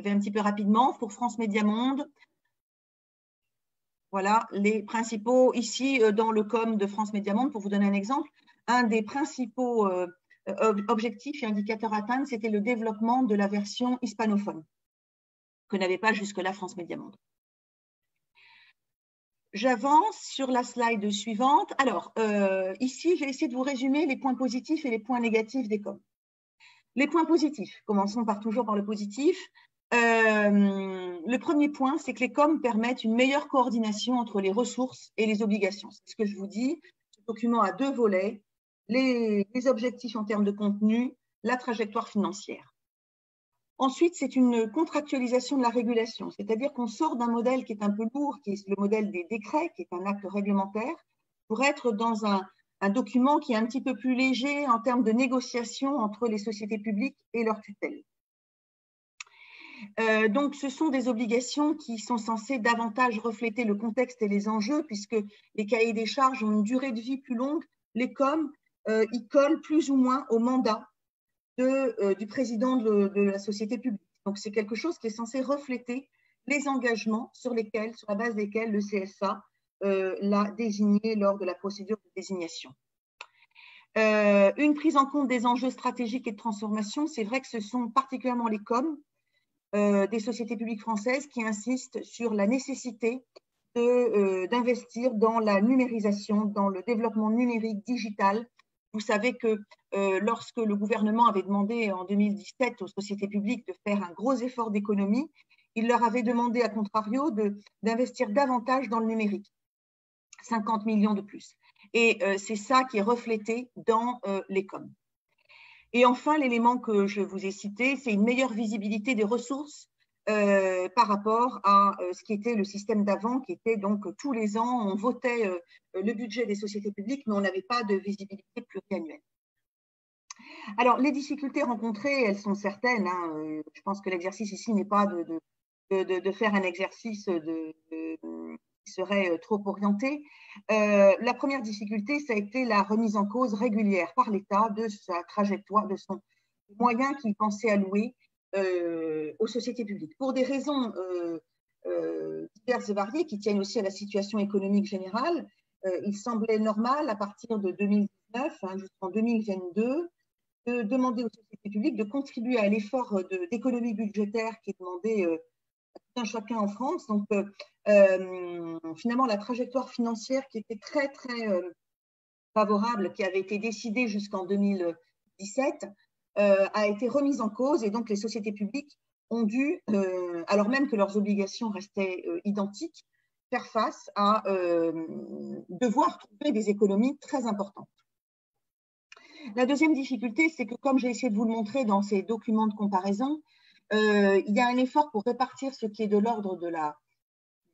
vais un petit peu rapidement. Pour France Média Monde, voilà les principaux, ici dans le com de France Média Monde, pour vous donner un exemple, un des principaux objectifs et indicateurs atteints, c'était le développement de la version hispanophone, que n'avait pas jusque-là France Média Monde. J'avance sur la slide suivante. Alors, ici, j'ai essayé de vous résumer les points positifs et les points négatifs des coms. Les points positifs, commençons toujours par le positif. Le premier point, c'est que les COM permettent une meilleure coordination entre les ressources et les obligations. C'est ce que je vous dis. Ce document a 2 volets, les objectifs en termes de contenu, la trajectoire financière. Ensuite, c'est une contractualisation de la régulation, c'est-à-dire qu'on sort d'un modèle qui est un peu lourd, qui est le modèle des décrets, qui est un acte réglementaire, pour être dans un document qui est un petit peu plus léger en termes de négociation entre les sociétés publiques et leurs tutelles. Donc, ce sont des obligations qui sont censées davantage refléter le contexte et les enjeux, puisque les cahiers des charges ont une durée de vie plus longue. Les COM, ils collent plus ou moins au mandat du président de la société publique. Donc, c'est quelque chose qui est censé refléter les engagements sur la base desquels le CSA l'a désigné lors de la procédure de désignation. Une prise en compte des enjeux stratégiques et de transformation, c'est vrai que ce sont particulièrement les COM des sociétés publiques françaises qui insistent sur la nécessité d'investir dans la numérisation, dans le développement numérique digital. Vous savez que lorsque le gouvernement avait demandé en 2017 aux sociétés publiques de faire un gros effort d'économie, il leur avait demandé à contrario d'investir davantage dans le numérique, 50 millions de plus. Et c'est ça qui est reflété dans les COM. Et enfin, l'élément que je vous ai cité, c'est une meilleure visibilité des ressources par rapport à ce qui était le système d'avant, qui était donc tous les ans, on votait le budget des sociétés publiques, mais on n'avait pas de visibilité pluriannuelle. Alors, les difficultés rencontrées, elles sont certaines. Hein. Je pense que l'exercice ici n'est pas de faire un exercice qui serait trop orienté. La première difficulté, ça a été la remise en cause régulière par l'État de sa trajectoire, de son moyen qu'il pensait allouer aux sociétés publiques. Pour des raisons diverses et variées qui tiennent aussi à la situation économique générale, il semblait normal à partir de 2019 jusqu'en 2022 de demander aux sociétés publiques de contribuer à l'effort d'économie budgétaire qui est demandé à tout un chacun en France. Donc, finalement, la trajectoire financière qui était très, très favorable, qui avait été décidée jusqu'en 2017, a été remise en cause et donc les sociétés publiques ont dû, alors même que leurs obligations restaient identiques, faire face à devoir trouver des économies très importantes. La deuxième difficulté, c'est que comme j'ai essayé de vous le montrer dans ces documents de comparaison, il y a un effort pour répartir ce qui est de l'ordre de la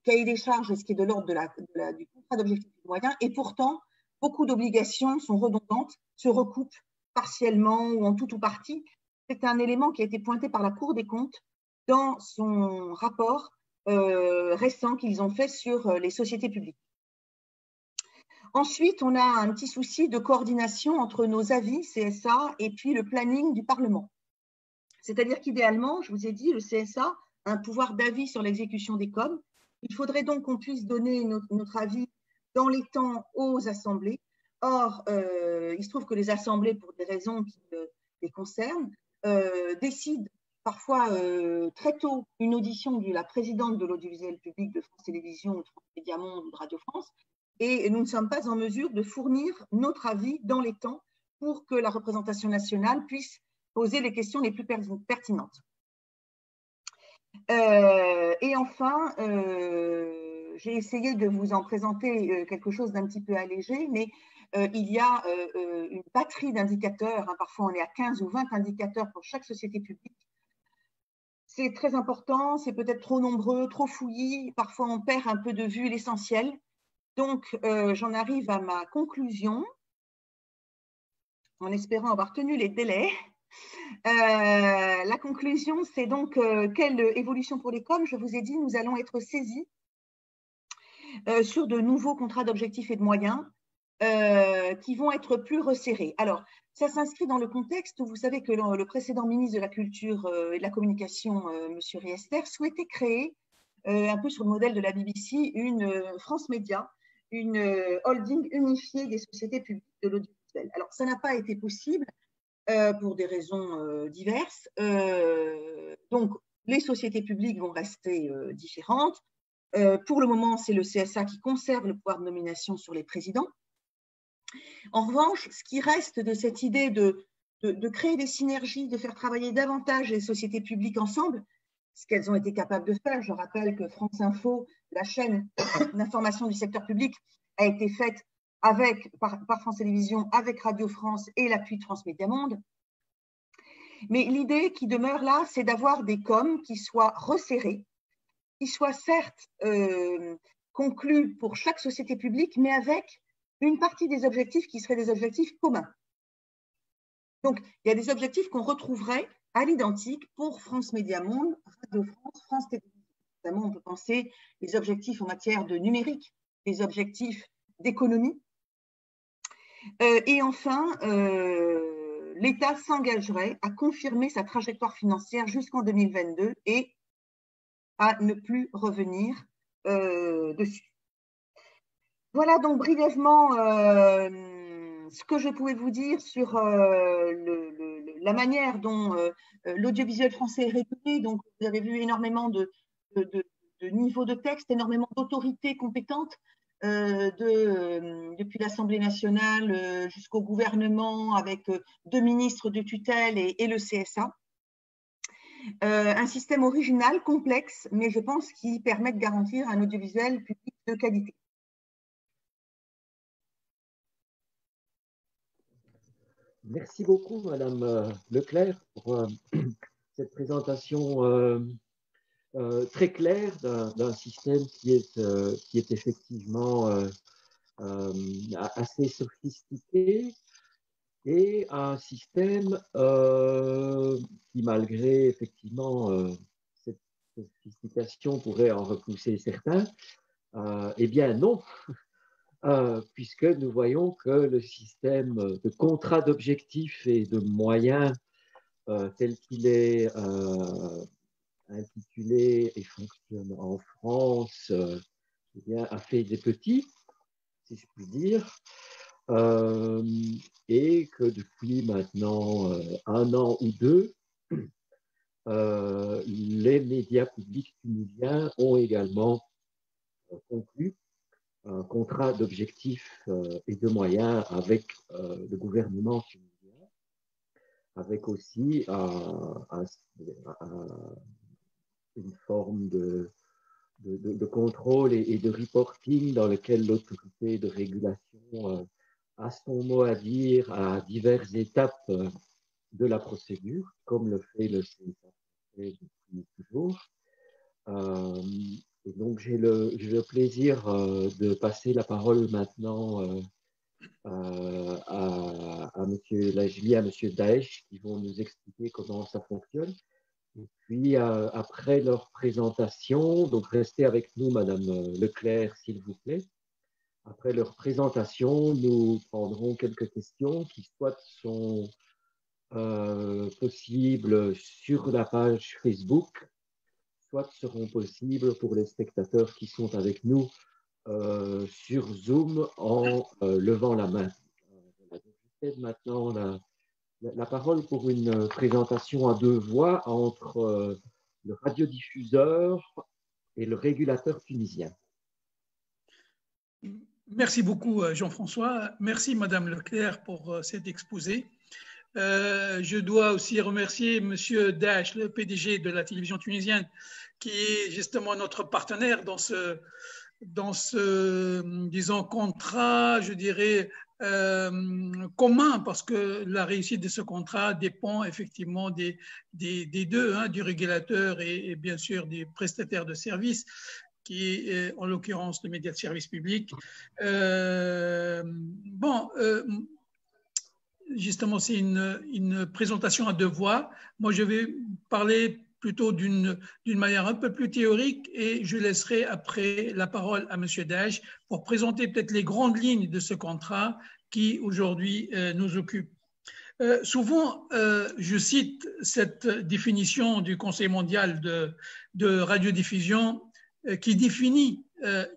cahier des charges et ce qui est de l'ordre du contrat d'objectifs et de moyens, et pourtant, beaucoup d'obligations sont redondantes, se recoupent partiellement ou en tout ou partie. C'est un élément qui a été pointé par la Cour des comptes dans son rapport récent qu'ils ont fait sur les sociétés publiques. Ensuite, on a un petit souci de coordination entre nos avis CSA et puis le planning du Parlement. C'est-à-dire qu'idéalement, je vous ai dit, le CSA a un pouvoir d'avis sur l'exécution des COM. Il faudrait donc qu'on puisse donner notre avis dans les temps aux assemblées. Or, il se trouve que les assemblées, pour des raisons qui les concernent, décident parfois très tôt une audition de la présidente de l'audiovisuel public de France Télévisions, de France Médias Monde ou de Radio France, et nous ne sommes pas en mesure de fournir notre avis dans les temps pour que la représentation nationale puisse poser les questions les plus pertinentes. Et enfin, j'ai essayé de vous en présenter quelque chose d'un petit peu allégé, mais il y a une batterie d'indicateurs, hein, parfois on est à 15 ou 20 indicateurs pour chaque société publique. C'est très important, c'est peut-être trop nombreux, trop fouillis, parfois on perd un peu de vue l'essentiel. Donc, j'en arrive à ma conclusion, en espérant avoir tenu les délais. La conclusion, c'est donc quelle évolution pour les COM? Je vous ai dit, nous allons être saisis sur de nouveaux contrats d'objectifs et de moyens qui vont être plus resserrés. Alors, ça s'inscrit dans le contexte où vous savez que le précédent ministre de la Culture et de la Communication, M. Riester, souhaitait créer, un peu sur le modèle de la BBC, une France Média, une holding unifiée des sociétés publiques de l'audiovisuel. Alors, ça n'a pas été possible pour des raisons diverses. Donc, les sociétés publiques vont rester différentes. Pour le moment, c'est le CSA qui conserve le pouvoir de nomination sur les présidents. En revanche, ce qui reste de cette idée de créer des synergies, de faire travailler davantage les sociétés publiques ensemble, ce qu'elles ont été capables de faire. Je rappelle que France Info, la chaîne d'information du secteur public, a été faite par France Télévisions, avec Radio France et l'appui de France Média Monde. Mais l'idée qui demeure là, c'est d'avoir des coms qui soient resserrés, qui soient certes conclus pour chaque société publique, mais avec une partie des objectifs qui seraient des objectifs communs. Donc, il y a des objectifs qu'on retrouverait à l'identique pour France Média Monde, Radio France, France Télévisions. Notamment, on peut penser les objectifs en matière de numérique, les objectifs d'économie. Et enfin, l'État s'engagerait à confirmer sa trajectoire financière jusqu'en 2022 et à ne plus revenir dessus. Voilà donc brièvement ce que je pouvais vous dire sur la manière dont l'audiovisuel français est régulé. Donc, vous avez vu énormément de niveaux de texte, énormément d'autorités compétentes, depuis l'Assemblée nationale jusqu'au gouvernement, avec 2 ministres de tutelle et le CSA. Un système original, complexe, mais je pense qui permet de garantir un audiovisuel public de qualité. Merci beaucoup, Madame Leclerc, pour cette présentation très claire d'un système qui est effectivement assez sophistiqué et un système qui, malgré effectivement cette sophistication, pourrait en repousser certains. Eh bien non, puisque nous voyons que le système de contrat d'objectifs et de moyens tel qu'il est intitulé et fonctionne en France, eh bien, a fait des petits, si je puis dire, et que depuis maintenant 1 an ou 2, les médias publics tunisiens ont également conclu un contrat d'objectifs et de moyens avec le gouvernement tunisien, avec aussi une forme de contrôle et de reporting dans lequel l'autorité de régulation a son mot à dire à diverses étapes de la procédure, comme le fait le CSA depuis toujours. Et donc, j'ai le plaisir de passer la parole maintenant à M. Lajmi, à M. Daesh, qui vont nous expliquer comment ça fonctionne. Et puis, après leur présentation, donc restez avec nous, Madame Leclerc, s'il vous plaît. Après leur présentation, nous prendrons quelques questions qui soit sont possibles sur la page Facebook, soit seront possibles pour les spectateurs qui sont avec nous sur Zoom en levant la main. Voilà, donc je cède maintenant la parole pour une présentation à 2 voix entre le radiodiffuseur et le régulateur tunisien. Merci beaucoup, Jean-François. Merci, Madame Leclerc, pour cet exposé. Je dois aussi remercier M. Daesh, le PDG de la télévision tunisienne, qui est justement notre partenaire dans ce disons, contrat, je dirais, commun, parce que la réussite de ce contrat dépend effectivement des deux, hein, du régulateur et bien sûr des prestataires de services, qui est en l'occurrence le média de service public. Justement, c'est une présentation à 2 voix. Moi, je vais parler plutôt d'une manière un peu plus théorique et je laisserai après la parole à M. Daesh pour présenter peut-être les grandes lignes de ce contrat qui aujourd'hui nous occupe. Souvent, je cite cette définition du Conseil mondial de radiodiffusion qui définit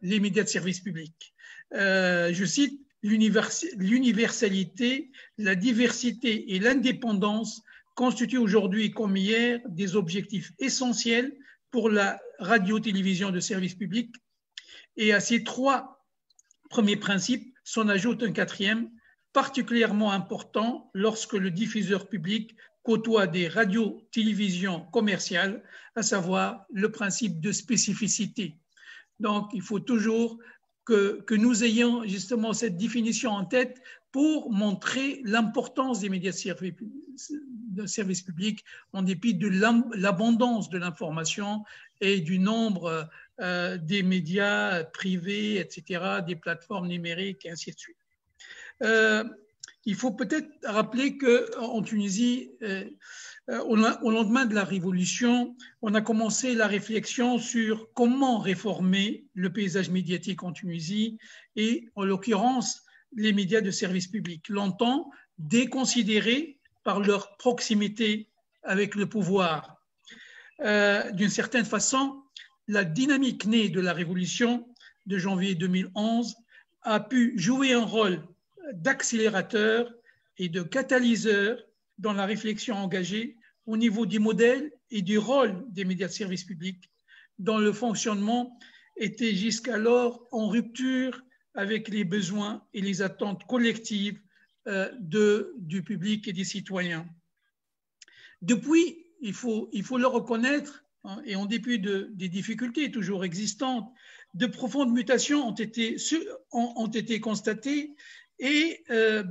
les médias de service public. Je cite: l'universalité, la diversité et l'indépendance constituent aujourd'hui comme hier des objectifs essentiels pour la radio-télévision de service public. Et à ces 3 premiers principes s'en ajoute un 4e, particulièrement important lorsque le diffuseur public côtoient des radios-télévisions commerciales, à savoir le principe de spécificité. Donc, il faut toujours que nous ayons justement cette définition en tête pour montrer l'importance des médias de service public en dépit de l'abondance de l'information et du nombre des médias privés, etc., des plateformes numériques et ainsi de suite. Il faut peut-être rappeler qu'en Tunisie, au lendemain de la Révolution, on a commencé la réflexion sur comment réformer le paysage médiatique en Tunisie et, en l'occurrence, les médias de service public, longtemps déconsidérés par leur proximité avec le pouvoir. D'une certaine façon, la dynamique née de la Révolution de janvier 2011 a pu jouer un rôle d'accélérateur et de catalyseur dans la réflexion engagée au niveau du modèle et du rôle des médias de service public, dont le fonctionnement était jusqu'alors en rupture avec les besoins et les attentes collectives du public et des citoyens. Depuis, il faut le reconnaître, hein, et en dépit des difficultés toujours existantes, de profondes mutations ont été constatées et,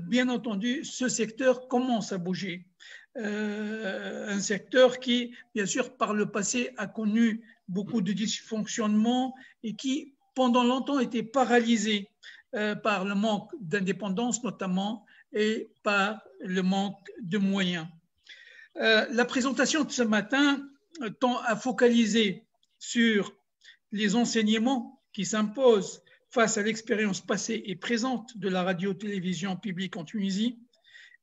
bien entendu, ce secteur commence à bouger. Un secteur qui, bien sûr, par le passé a connu beaucoup de dysfonctionnements et qui, pendant longtemps, était paralysé par le manque d'indépendance notamment et par le manque de moyens. La présentation de ce matin tend à focaliser sur les enseignements qui s'imposent face à l'expérience passée et présente de la radio-télévision publique en Tunisie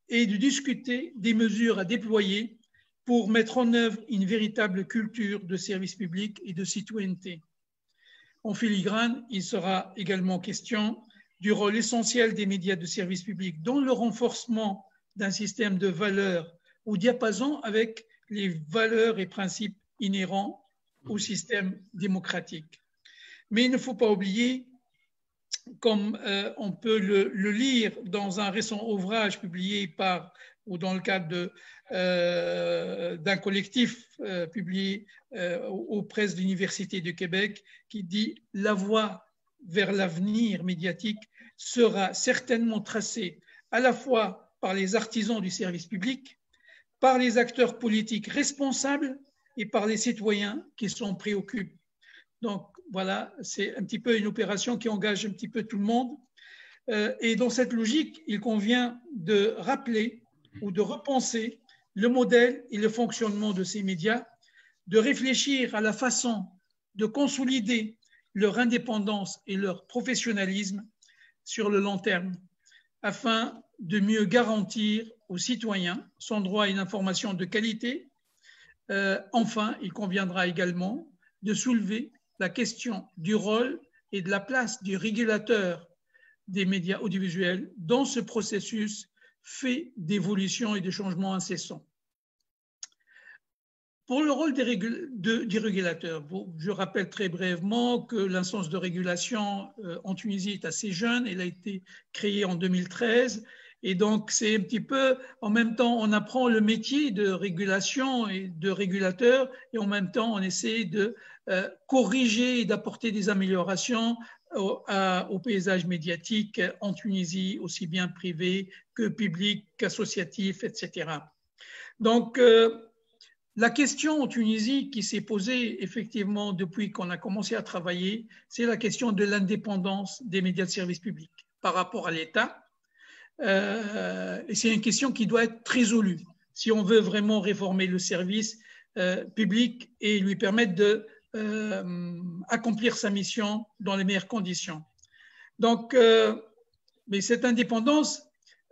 et de discuter des mesures à déployer pour mettre en œuvre une véritable culture de service public et de citoyenneté. En filigrane, il sera également question du rôle essentiel des médias de service public dans le renforcement d'un système de valeurs au diapason avec les valeurs et principes inhérents au système démocratique. Mais il ne faut pas oublier, comme on peut le lire dans un récent ouvrage publié ou dans le cadre d'un collectif publié aux presses de l'Université du Québec, qui dit « La voie vers l'avenir médiatique sera certainement tracée à la fois par les artisans du service public, par les acteurs politiques responsables et par les citoyens qui s'en préoccupent. » Donc voilà, c'est un petit peu une opération qui engage un petit peu tout le monde. Et dans cette logique, il convient de rappeler ou de repenser le modèle et le fonctionnement de ces médias, de réfléchir à la façon de consolider leur indépendance et leur professionnalisme sur le long terme, afin de mieux garantir aux citoyens son droit à une information de qualité. Enfin, il conviendra également de soulever la question du rôle et de la place du régulateur des médias audiovisuels dans ce processus fait d'évolution et de changements incessants. Pour le rôle du régulateur, je rappelle très brièvement que l'instance de régulation en Tunisie est assez jeune, elle a été créée en 2013, et donc c'est un petit peu, en même temps, on apprend le métier de régulation et de régulateur, et en même temps, on essaie de corriger et d'apporter des améliorations au paysage médiatique en Tunisie, aussi bien privé que public, qu'associatif, etc. Donc, la question en Tunisie qui s'est posée effectivement depuis qu'on a commencé à travailler, c'est la question de l'indépendance des médias de service public par rapport à l'État. Et c'est une question qui doit être résolue si on veut vraiment réformer le service public et lui permettre d'accomplir sa mission dans les meilleures conditions. Donc, mais cette indépendance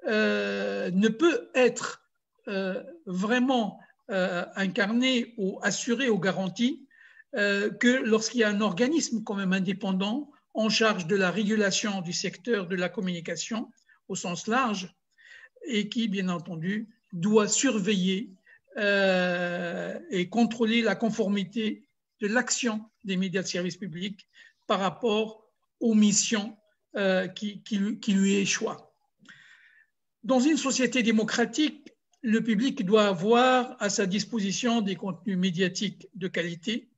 ne peut être vraiment incarnée ou assurée ou garantie que lorsqu'il y a un organisme quand même indépendant en charge de la régulation du secteur de la communication au sens large et qui, bien entendu, doit surveiller et contrôler la conformité de l'action des médias de service public par rapport aux missions qui lui échoient. Dans une société démocratique, le public doit avoir à sa disposition des contenus médiatiques de qualité.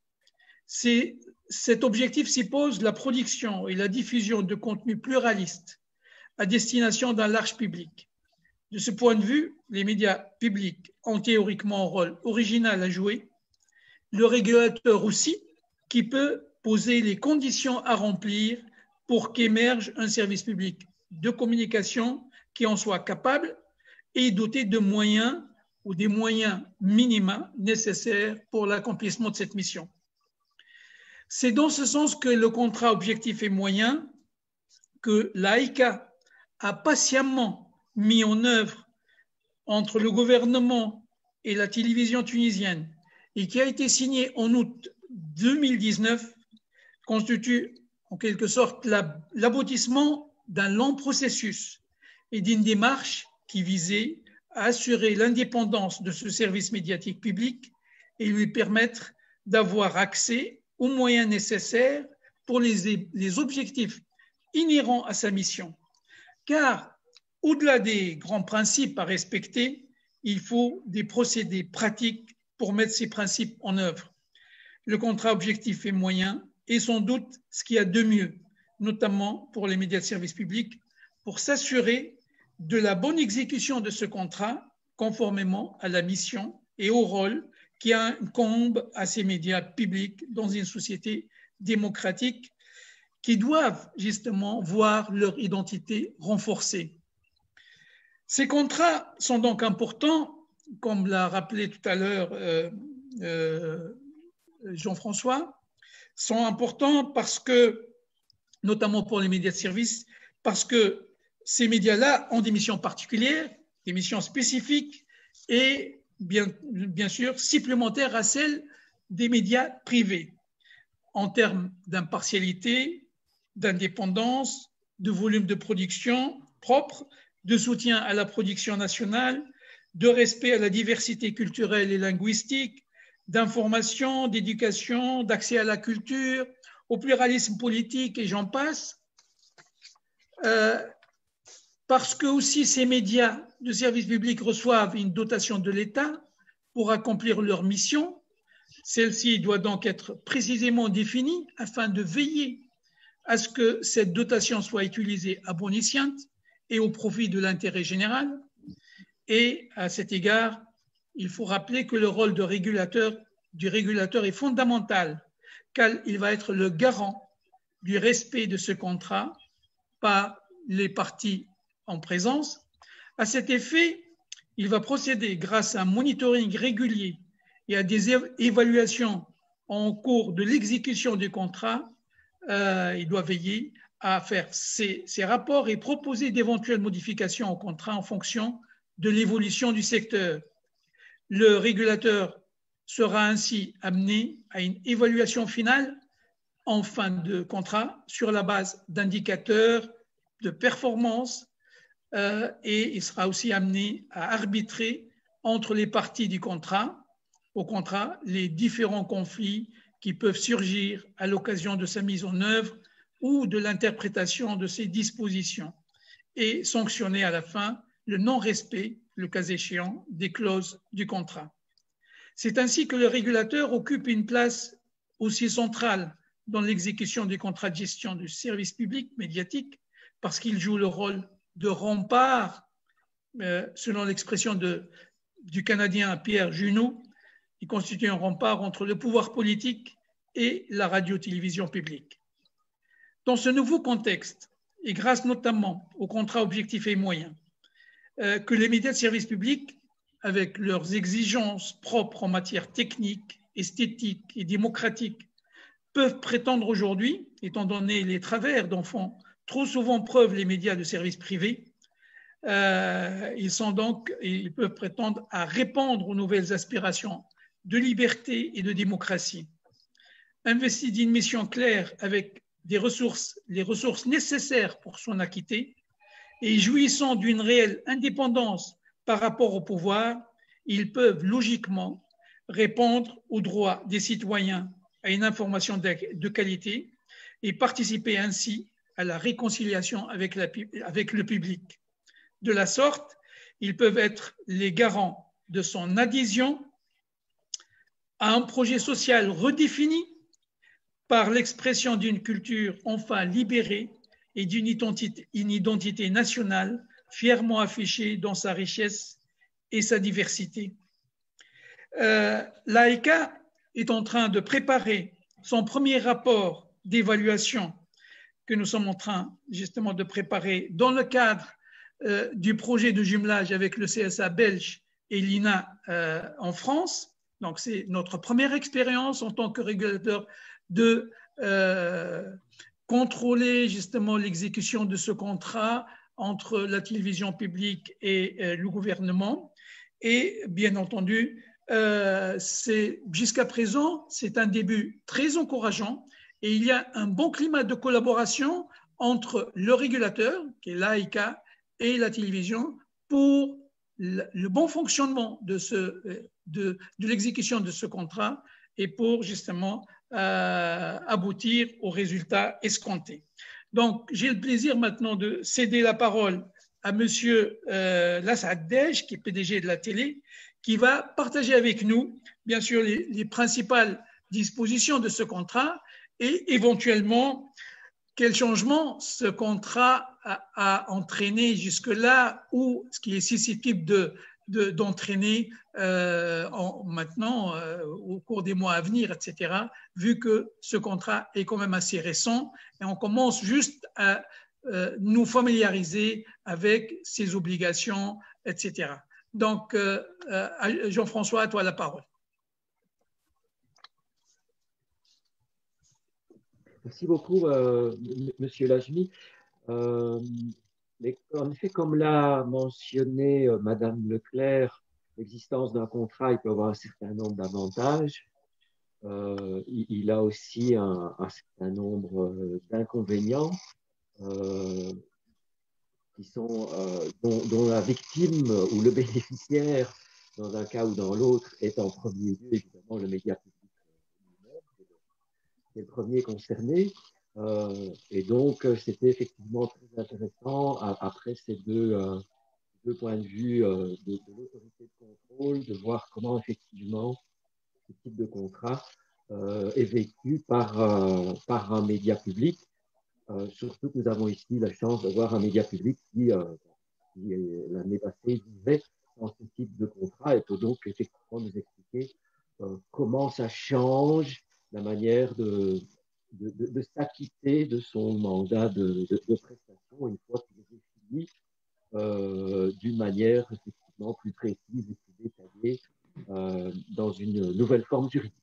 Cet objectif suppose la production et la diffusion de contenus pluralistes à destination d'un large public. De ce point de vue, les médias publics ont théoriquement un rôle original à jouer. Le régulateur aussi, qui peut poser les conditions à remplir pour qu'émerge un service public de communication qui en soit capable et doté de moyens ou des moyens minima nécessaires pour l'accomplissement de cette mission. C'est dans ce sens que le contrat objectifs et moyens que l'AICA a patiemment mis en œuvre entre le gouvernement et la télévision tunisienne et qui a été signé en août 2019 constitue en quelque sorte l'aboutissement d'un long processus et d'une démarche qui visait à assurer l'indépendance de ce service médiatique public et lui permettre d'avoir accès aux moyens nécessaires pour les objectifs inhérents à sa mission. Car au-delà des grands principes à respecter, il faut des procédés pratiques pour mettre ces principes en œuvre. Le contrat objectifs et moyens est sans doute ce qu'il y a de mieux, notamment pour les médias de service public, pour s'assurer de la bonne exécution de ce contrat conformément à la mission et au rôle qui incombe à ces médias publics dans une société démocratique qui doivent justement voir leur identité renforcée. Ces contrats sont donc importants, comme l'a rappelé tout à l'heure Jean-François, sont importants parce que, notamment pour les médias de service, parce que ces médias-là ont des missions particulières, des missions spécifiques et bien sûr supplémentaires à celles des médias privés en termes d'impartialité, d'indépendance, de volume de production propre, de soutien à la production nationale, de respect à la diversité culturelle et linguistique, d'information, d'éducation, d'accès à la culture, au pluralisme politique et j'en passe. Parce que aussi ces médias de service public reçoivent une dotation de l'État pour accomplir leur mission. Celle-ci doit donc être précisément définie afin de veiller à ce que cette dotation soit utilisée à bon escient et au profit de l'intérêt général. Et à cet égard, il faut rappeler que le rôle du régulateur est fondamental, car il va être le garant du respect de ce contrat par les parties en présence. À cet effet, il va procéder grâce à un monitoring régulier et à des évaluations en cours de l'exécution du contrat. Il doit veiller à faire ces rapports et proposer d'éventuelles modifications au contrat en fonction de l'évolution du secteur. Le régulateur sera ainsi amené à une évaluation finale en fin de contrat sur la base d'indicateurs de performance et il sera aussi amené à arbitrer entre les parties du contrat, au contrat, les différents conflits qui peuvent surgir à l'occasion de sa mise en œuvre ou de l'interprétation de ses dispositions et sanctionner à la fin le non-respect, le cas échéant, des clauses du contrat. C'est ainsi que le régulateur occupe une place aussi centrale dans l'exécution du contrat de gestion du service public médiatique parce qu'il joue le rôle de rempart, selon l'expression du Canadien Pierre Junot, il constitue un rempart entre le pouvoir politique et la radio-télévision publique. Dans ce nouveau contexte, et grâce notamment au contrat objectifs et moyens, que les médias de service public, avec leurs exigences propres en matière technique, esthétique et démocratique, peuvent prétendre aujourd'hui, étant donné les travers dont font trop souvent preuve les médias de service privé, ils peuvent prétendre à répondre aux nouvelles aspirations de liberté et de démocratie. Investis d'une mission claire avec les ressources nécessaires pour s'en acquitter et jouissant d'une réelle indépendance par rapport au pouvoir, ils peuvent logiquement répondre aux droits des citoyens à une information de qualité et participer ainsi à la réconciliation avec le public. De la sorte, Ils peuvent être les garants de son adhésion à un projet social redéfini par l'expression d'une culture enfin libérée et d'une identité nationale fièrement affichée dans sa richesse et sa diversité. L'AECA est en train de préparer son premier rapport d'évaluation que nous sommes en train justement de préparer dans le cadre du projet de jumelage avec le CSA belge et l'INA en France. Donc, c'est notre première expérience en tant que régulateur de contrôler justement l'exécution de ce contrat entre la télévision publique et le gouvernement. Et bien entendu, jusqu'à présent, c'est un début très encourageant et il y a un bon climat de collaboration entre le régulateur, qui est l'AECA, et la télévision pour le bon fonctionnement de l'exécution de ce contrat et pour justement aboutir aux résultats escomptés. Donc, j'ai le plaisir maintenant de céder la parole à M. Lassad Dej, qui est PDG de la télé, qui va partager avec nous, bien sûr, les principales dispositions de ce contrat et éventuellement quel changement ce contrat a entraîné jusque-là ou ce qui est susceptible d'entraîner maintenant au cours des mois à venir, etc., vu que ce contrat est quand même assez récent et on commence juste à nous familiariser avec ses obligations, etc. Donc, Jean-François, à toi la parole. Merci beaucoup, Monsieur Lajmi. En effet, comme l'a mentionné Madame Leclerc, l'existence d'un contrat, il peut avoir un certain nombre d'avantages. Il a aussi un certain nombre d'inconvénients qui sont, dont la victime ou le bénéficiaire, dans un cas ou dans l'autre, est en premier lieu évidemment le média public. C'est le premier concerné. Et donc, c'était effectivement très intéressant, après ces deux points de vue de l'autorité de contrôle, de voir comment effectivement ce type de contrat est vécu par un média public. Surtout que nous avons ici la chance d'avoir un média public qui l'année passée, vivait dans ce type de contrat et peut donc effectivement nous expliquer comment ça change la manière de s'acquitter de son mandat de prestation une fois qu'il est fini d'une manière effectivement plus précise et plus détaillée dans une nouvelle forme juridique.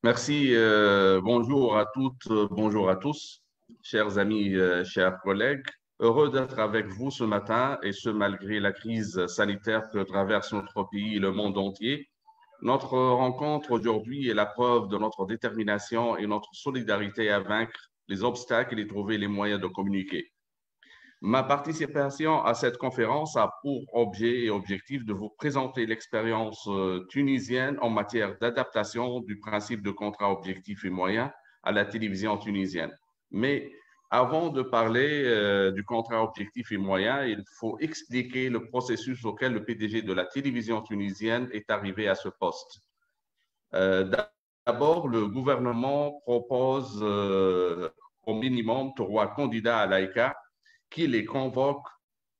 Merci, bonjour à toutes, bonjour à tous, chers amis, chers collègues. Heureux d'être avec vous ce matin et ce malgré la crise sanitaire que traverse notre pays et le monde entier. Notre rencontre aujourd'hui est la preuve de notre détermination et notre solidarité à vaincre les obstacles et trouver les moyens de communiquer. Ma participation à cette conférence a pour objet et objectif de vous présenter l'expérience tunisienne en matière d'adaptation du principe de contrat objectif et moyen à la télévision tunisienne. Mais avant de parler du contrat objectif et moyen, il faut expliquer le processus auquel le PDG de la télévision tunisienne est arrivé à ce poste. D'abord, le gouvernement propose au minimum 3 candidats à l'AECA qui les convoque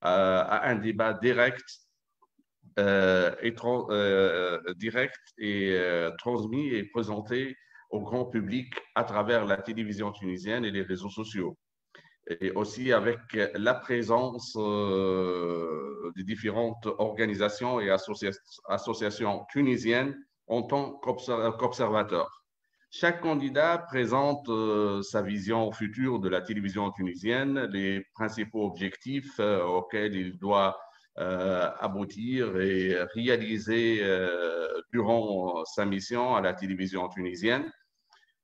à un débat direct et transmis et présenté au grand public à travers la télévision tunisienne et les réseaux sociaux. Et aussi avec la présence des différentes organisations et associations tunisiennes en tant qu'observateurs. Chaque candidat présente sa vision future de la télévision tunisienne, les principaux objectifs auxquels il doit aboutir et réaliser durant sa mission à la télévision tunisienne.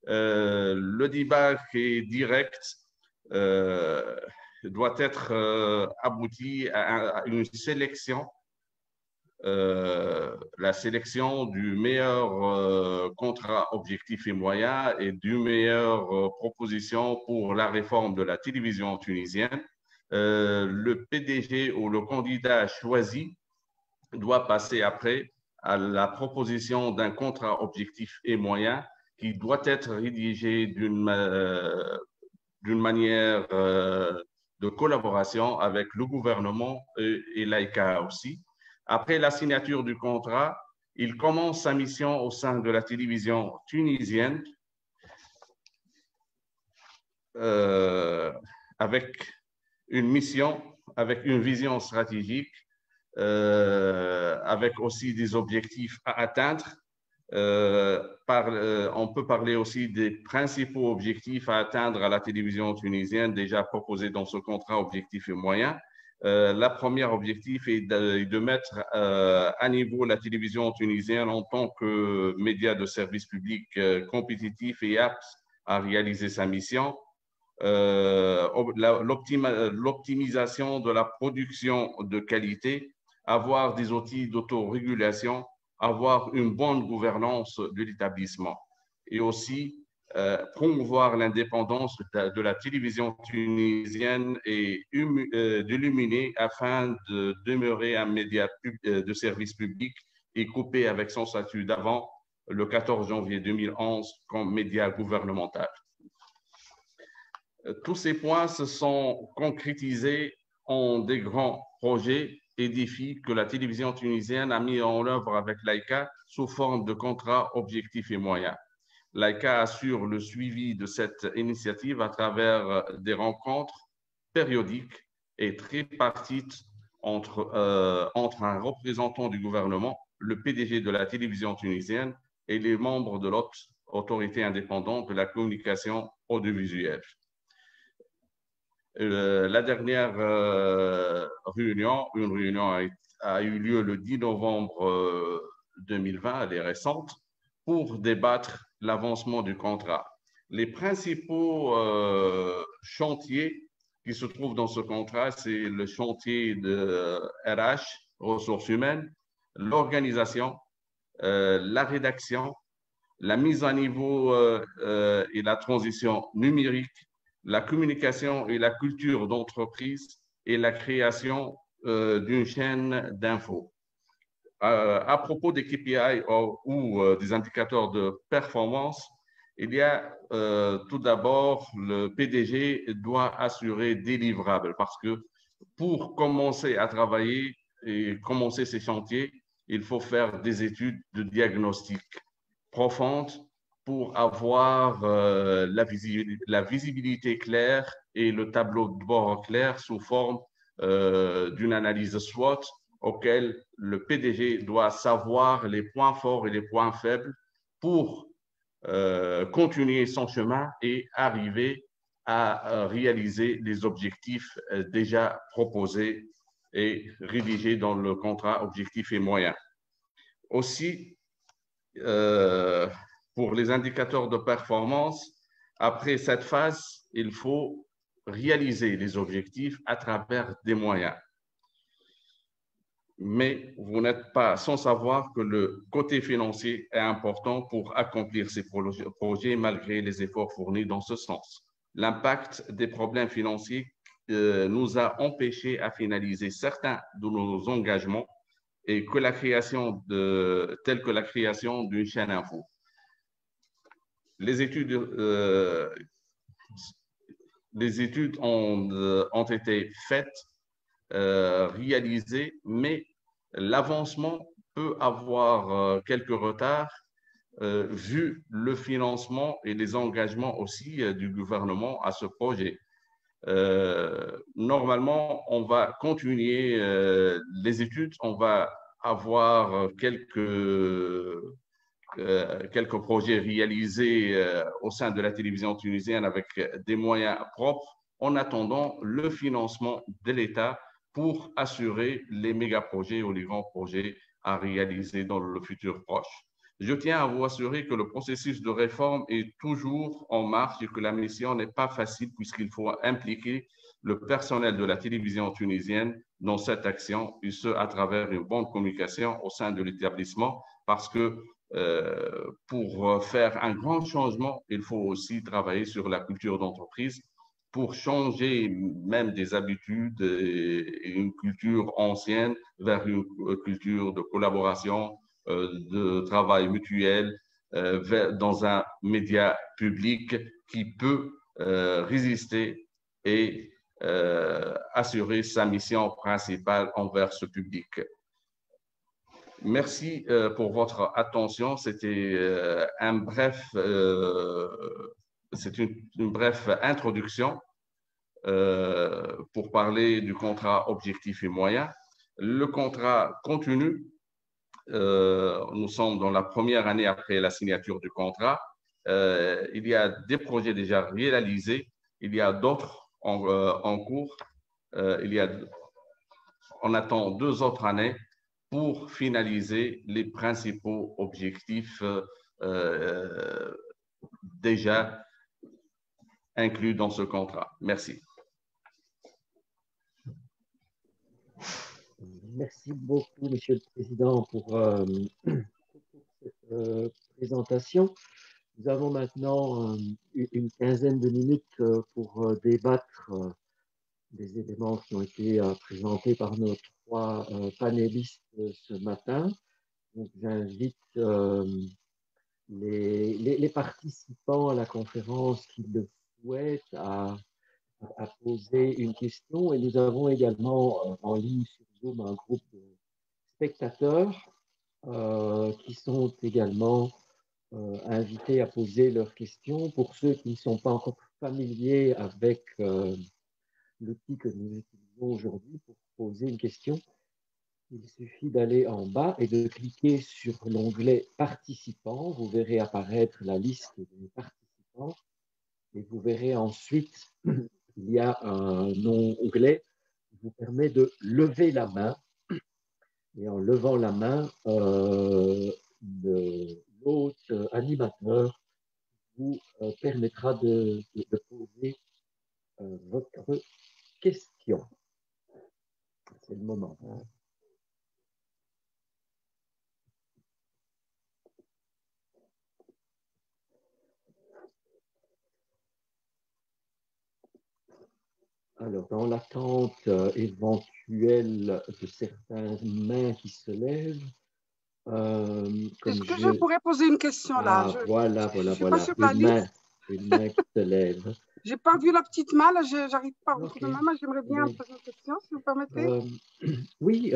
Le débat qui est direct doit être abouti à une sélection la sélection du meilleur contrat objectif et moyen et du meilleure proposition pour la réforme de la télévision tunisienne. Le PDG ou le candidat choisi doit passer après à la proposition d'un contrat objectif et moyen qui doit être rédigé d'une manière de collaboration avec le gouvernement et l'AICA aussi. Après la signature du contrat, il commence sa mission au sein de la télévision tunisienne avec une mission, avec une vision stratégique, avec aussi des objectifs à atteindre. On peut parler aussi des principaux objectifs à atteindre à la télévision tunisienne déjà proposés dans ce contrat objectif et moyen. La première objectif est de mettre à niveau la télévision tunisienne en tant que média de service public compétitif et apte à réaliser sa mission. L'optimisation de la production de qualité, avoir des outils d'autorégulation, avoir une bonne gouvernance de l'établissement et aussi promouvoir l'indépendance de la télévision tunisienne et d'illuminer afin de demeurer un média de service public et coupé avec son statut d'avant le 14 janvier 2011 comme média gouvernemental. Tous ces points se sont concrétisés en des grands projets et défis que la télévision tunisienne a mis en œuvre avec l'AICA sous forme de contrats objectifs et moyens. L'AICA assure le suivi de cette initiative à travers des rencontres périodiques et tripartites entre un représentant du gouvernement, le PDG de la télévision tunisienne et les membres de l'autorité indépendante de la communication audiovisuelle. La dernière réunion, une réunion a eu lieu le 10 novembre 2020, elle est récente, pour débattre l'avancement du contrat. Les principaux chantiers qui se trouvent dans ce contrat, c'est le chantier de RH, ressources humaines, l'organisation, la rédaction, la mise à niveau et la transition numérique, la communication et la culture d'entreprise et la création d'une chaîne d'infos. À propos des KPI ou des indicateurs de performance, il y a tout d'abord le PDG doit assurer des livrables parce que pour commencer à travailler et commencer ces chantiers, il faut faire des études de diagnostic profondes pour avoir la visibilité claire et le tableau de bord clair sous forme d'une analyse SWOT auquel le PDG doit savoir les points forts et les points faibles pour continuer son chemin et arriver à réaliser les objectifs déjà proposés et rédigés dans le contrat objectifs et moyens. Aussi, pour les indicateurs de performance, après cette phase, il faut réaliser les objectifs à travers des moyens. Mais vous n'êtes pas sans savoir que le côté financier est important pour accomplir ces projets malgré les efforts fournis dans ce sens. L'impact des problèmes financiers nous a empêchés à finaliser certains de nos engagements et que la création telle que la création d'une chaîne info. Les études ont été faites, réalisées, mais l'avancement peut avoir quelques retards vu le financement et les engagements aussi du gouvernement à ce projet. Normalement, on va continuer les études, on va avoir quelques projets réalisés au sein de la télévision tunisienne avec des moyens propres en attendant le financement de l'État pour assurer les méga-projets ou les grands projets à réaliser dans le futur proche. Je tiens à vous assurer que le processus de réforme est toujours en marche et que la mission n'est pas facile puisqu'il faut impliquer le personnel de la télévision tunisienne dans cette action, et ce, à travers une bonne communication au sein de l'établissement, parce que pour faire un grand changement, il faut aussi travailler sur la culture d'entreprise pour changer même des habitudes et une culture ancienne vers une culture de collaboration, de travail mutuel dans un média public qui peut résister et assurer sa mission principale envers ce public. Merci pour votre attention. C'était une brève introduction pour parler du contrat objectif et moyen. Le contrat continue. Nous sommes dans la première année après la signature du contrat. Il y a des projets déjà réalisés. Il y a d'autres en cours. On attend 2 autres années pour finaliser les principaux objectifs déjà inclus dans ce contrat. Merci. Merci beaucoup, Monsieur le Président, pour cette présentation. Nous avons maintenant une quinzaine de minutes pour débattre des éléments qui ont été présentés par nos 3 panélistes ce matin. Donc, j'invite les participants à la conférence qui le souhaitent à poser une question. Et nous avons également en ligne sur Zoom un groupe de spectateurs qui sont également invités à poser leurs questions. Pour ceux qui ne sont pas encore familiers avec l'outil que nous utilisons aujourd'hui pour poser une question, il suffit d'aller en bas et de cliquer sur l'onglet « Participants ». Vous verrez apparaître la liste des participants et vous verrez ensuite, il y a un onglet qui vous permet de lever la main. Et en levant la main, l'hôte animateur vous permettra de poser votre question. C'est le moment. Alors, dans l'attente éventuelle de certaines mains qui se lèvent, est-ce que je pourrais poser une question là? Voilà. Une main qui se lève. Je n'ai pas vu la petite main, là, je n'arrive pas à retrouver ma main. J'aimerais bien poser une question, si vous permettez. Oui,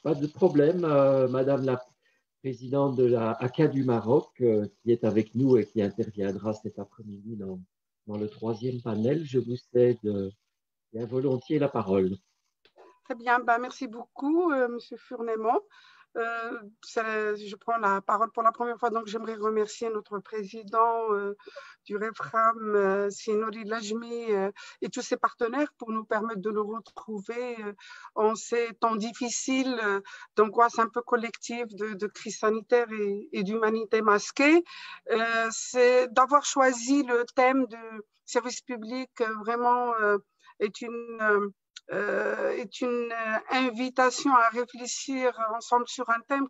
pas de problème. Madame la présidente de la ACA du Maroc, qui est avec nous et qui interviendra cet après-midi dans le 3e panel, je vous cède bien volontiers la parole. Très bien, merci beaucoup, Monsieur Fournémont. Je prends la parole pour la première fois, donc j'aimerais remercier notre président du REFRAM, Sinori Lajmi, et tous ses partenaires pour nous permettre de nous retrouver en ces temps difficiles d'angoisse un peu collective, de crise sanitaire et d'humanité masquée. C'est d'avoir choisi le thème du service public vraiment est une invitation à réfléchir ensemble sur un thème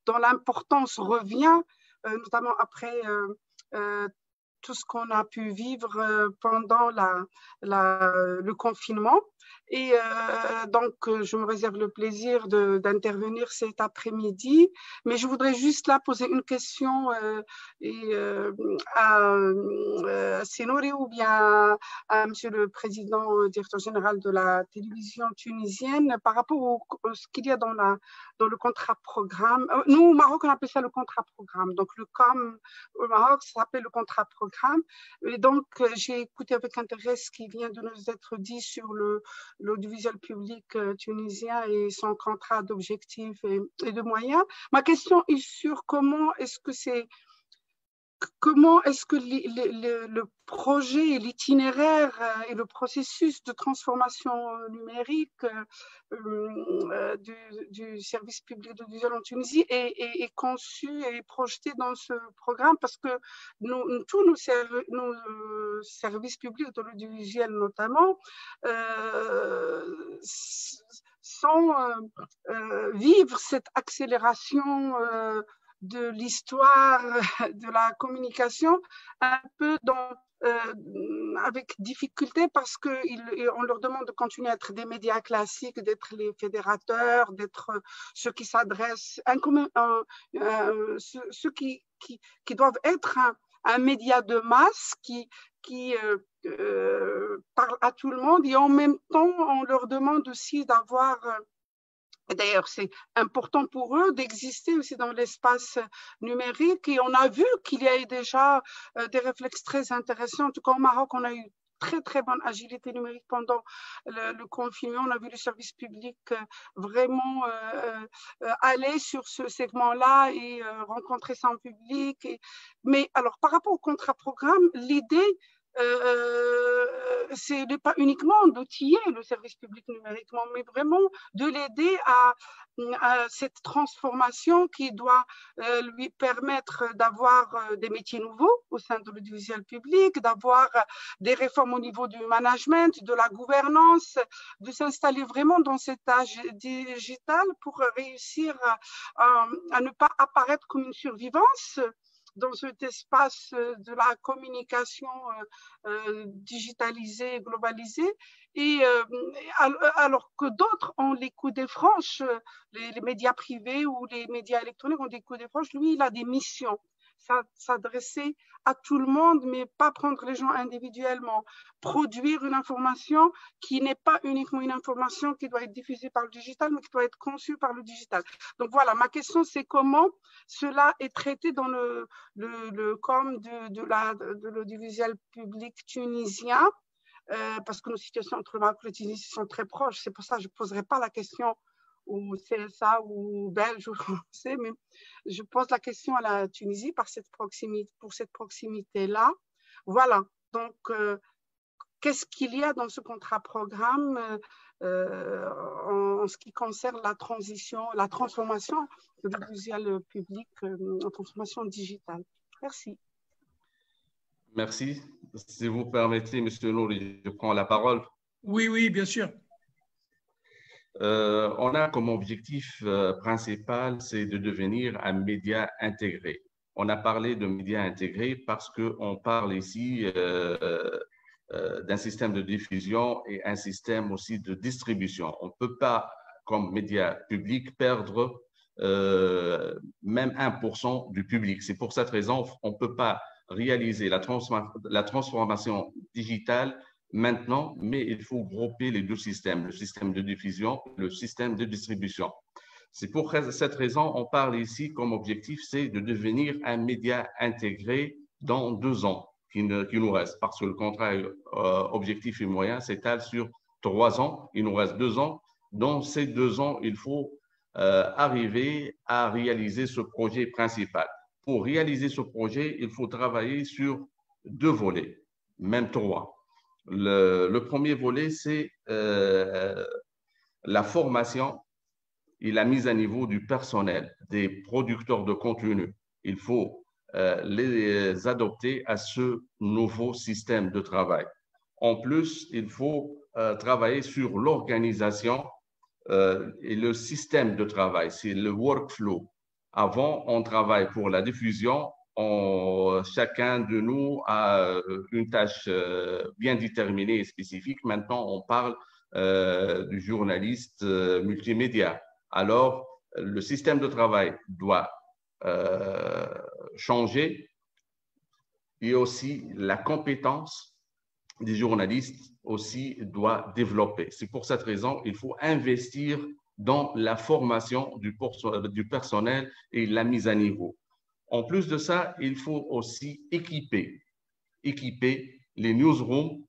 dont l'importance revient, notamment après tout ce qu'on a pu vivre pendant le confinement. Et donc, je me réserve le plaisir d'intervenir cet après-midi, mais je voudrais juste là poser une question à Sinori ou bien à Monsieur le Président, directeur général de la télévision tunisienne par rapport à ce qu'il y a dans le contrat programme. Nous, au Maroc, on appelle ça le contrat programme. Donc, le COM au Maroc, ça s'appelle le contrat programme. Et donc, j'ai écouté avec intérêt ce qui vient de nous être dit sur l'audiovisuel public tunisien et son contrat d'objectifs et de moyens. Ma question est sur comment est-ce que c'est comment est-ce que le projet et l'itinéraire et le processus de transformation numérique du service public d'audiovisuel en Tunisie est conçu et projeté dans ce programme, parce que tous nos services publics de l'audiovisuel notamment vivent cette accélération de l'histoire de la communication un peu avec difficulté, parce qu'on leur demande de continuer à être des médias classiques, d'être les fédérateurs, d'être ceux qui s'adressent, ceux qui doivent être un média de masse qui parle à tout le monde, et en même temps on leur demande aussi d'avoir d'ailleurs, c'est important pour eux d'exister aussi dans l'espace numérique, et on a vu qu'il y a eu déjà des réflexes très intéressants. En tout cas, au Maroc, on a eu très, très bonne agilité numérique pendant le confinement. On a vu le service public vraiment aller sur ce segment-là et rencontrer ça en public. Mais alors, par rapport au contrat-programme, l'idée, ce n'est pas uniquement d'outiller le service public numériquement, mais vraiment de l'aider à cette transformation qui doit lui permettre d'avoir des métiers nouveaux au sein de l'audiovisuel public, d'avoir des réformes au niveau du management, de la gouvernance, de s'installer vraiment dans cet âge digital pour réussir à ne pas apparaître comme une survivance dans cet espace de la communication digitalisée, globalisée, et alors que d'autres ont les coudées franches, les médias privés ou les médias électroniques ont des coudées franches, lui, il a des missions. S'adresser à tout le monde, mais pas prendre les gens individuellement, produire une information qui n'est pas uniquement une information qui doit être diffusée par le digital, mais qui doit être conçue par le digital. Donc voilà, ma question, c'est comment cela est traité dans le com de l'audiovisuel public tunisien, parce que nos situations entre le Maroc et la Tunisie sont très proches. C'est pour ça que je ne poserai pas la question ou CSA ou belge ou français, mais je pose la question à la Tunisie pour cette proximité-là. Voilà, donc qu'est-ce qu'il y a dans ce contrat-programme en ce qui concerne la transformation de l'audiovisuel public en transformation digitale? Merci. Merci. Si vous permettez, M. Nouri, je prends la parole. Oui, oui, bien sûr. On a comme objectif principal, c'est de devenir un média intégré. On a parlé de médias intégrés parce qu'on parle ici d'un système de diffusion et un système aussi de distribution. On ne peut pas, comme média public, perdre même 1% du public. C'est pour cette raison qu'on ne peut pas réaliser la transformation digitale maintenant, mais il faut grouper les deux systèmes, le système de diffusion et le système de distribution. C'est pour cette raison qu'on parle ici comme objectif, c'est de devenir un média intégré dans 2 ans qui nous reste, parce que le contrat objectif et moyen s'étale sur 3 ans, il nous reste 2 ans. Dans ces 2 ans, il faut arriver à réaliser ce projet principal. Pour réaliser ce projet, il faut travailler sur 2 volets, même 3. Le premier volet, c'est la formation et la mise à niveau du personnel, des producteurs de contenu. Il faut les adopter à ce nouveau système de travail. En plus, il faut travailler sur l'organisation et le système de travail, c'est le workflow. Avant, on travaille pour la diffusion. Chacun de nous a une tâche bien déterminée et spécifique. Maintenant, on parle du journaliste multimédia. Alors, le système de travail doit changer et aussi la compétence des journalistes aussi doit développer. C'est pour cette raison qu'il faut investir dans la formation du personnel et la mise à niveau. En plus de ça, il faut aussi équiper les newsrooms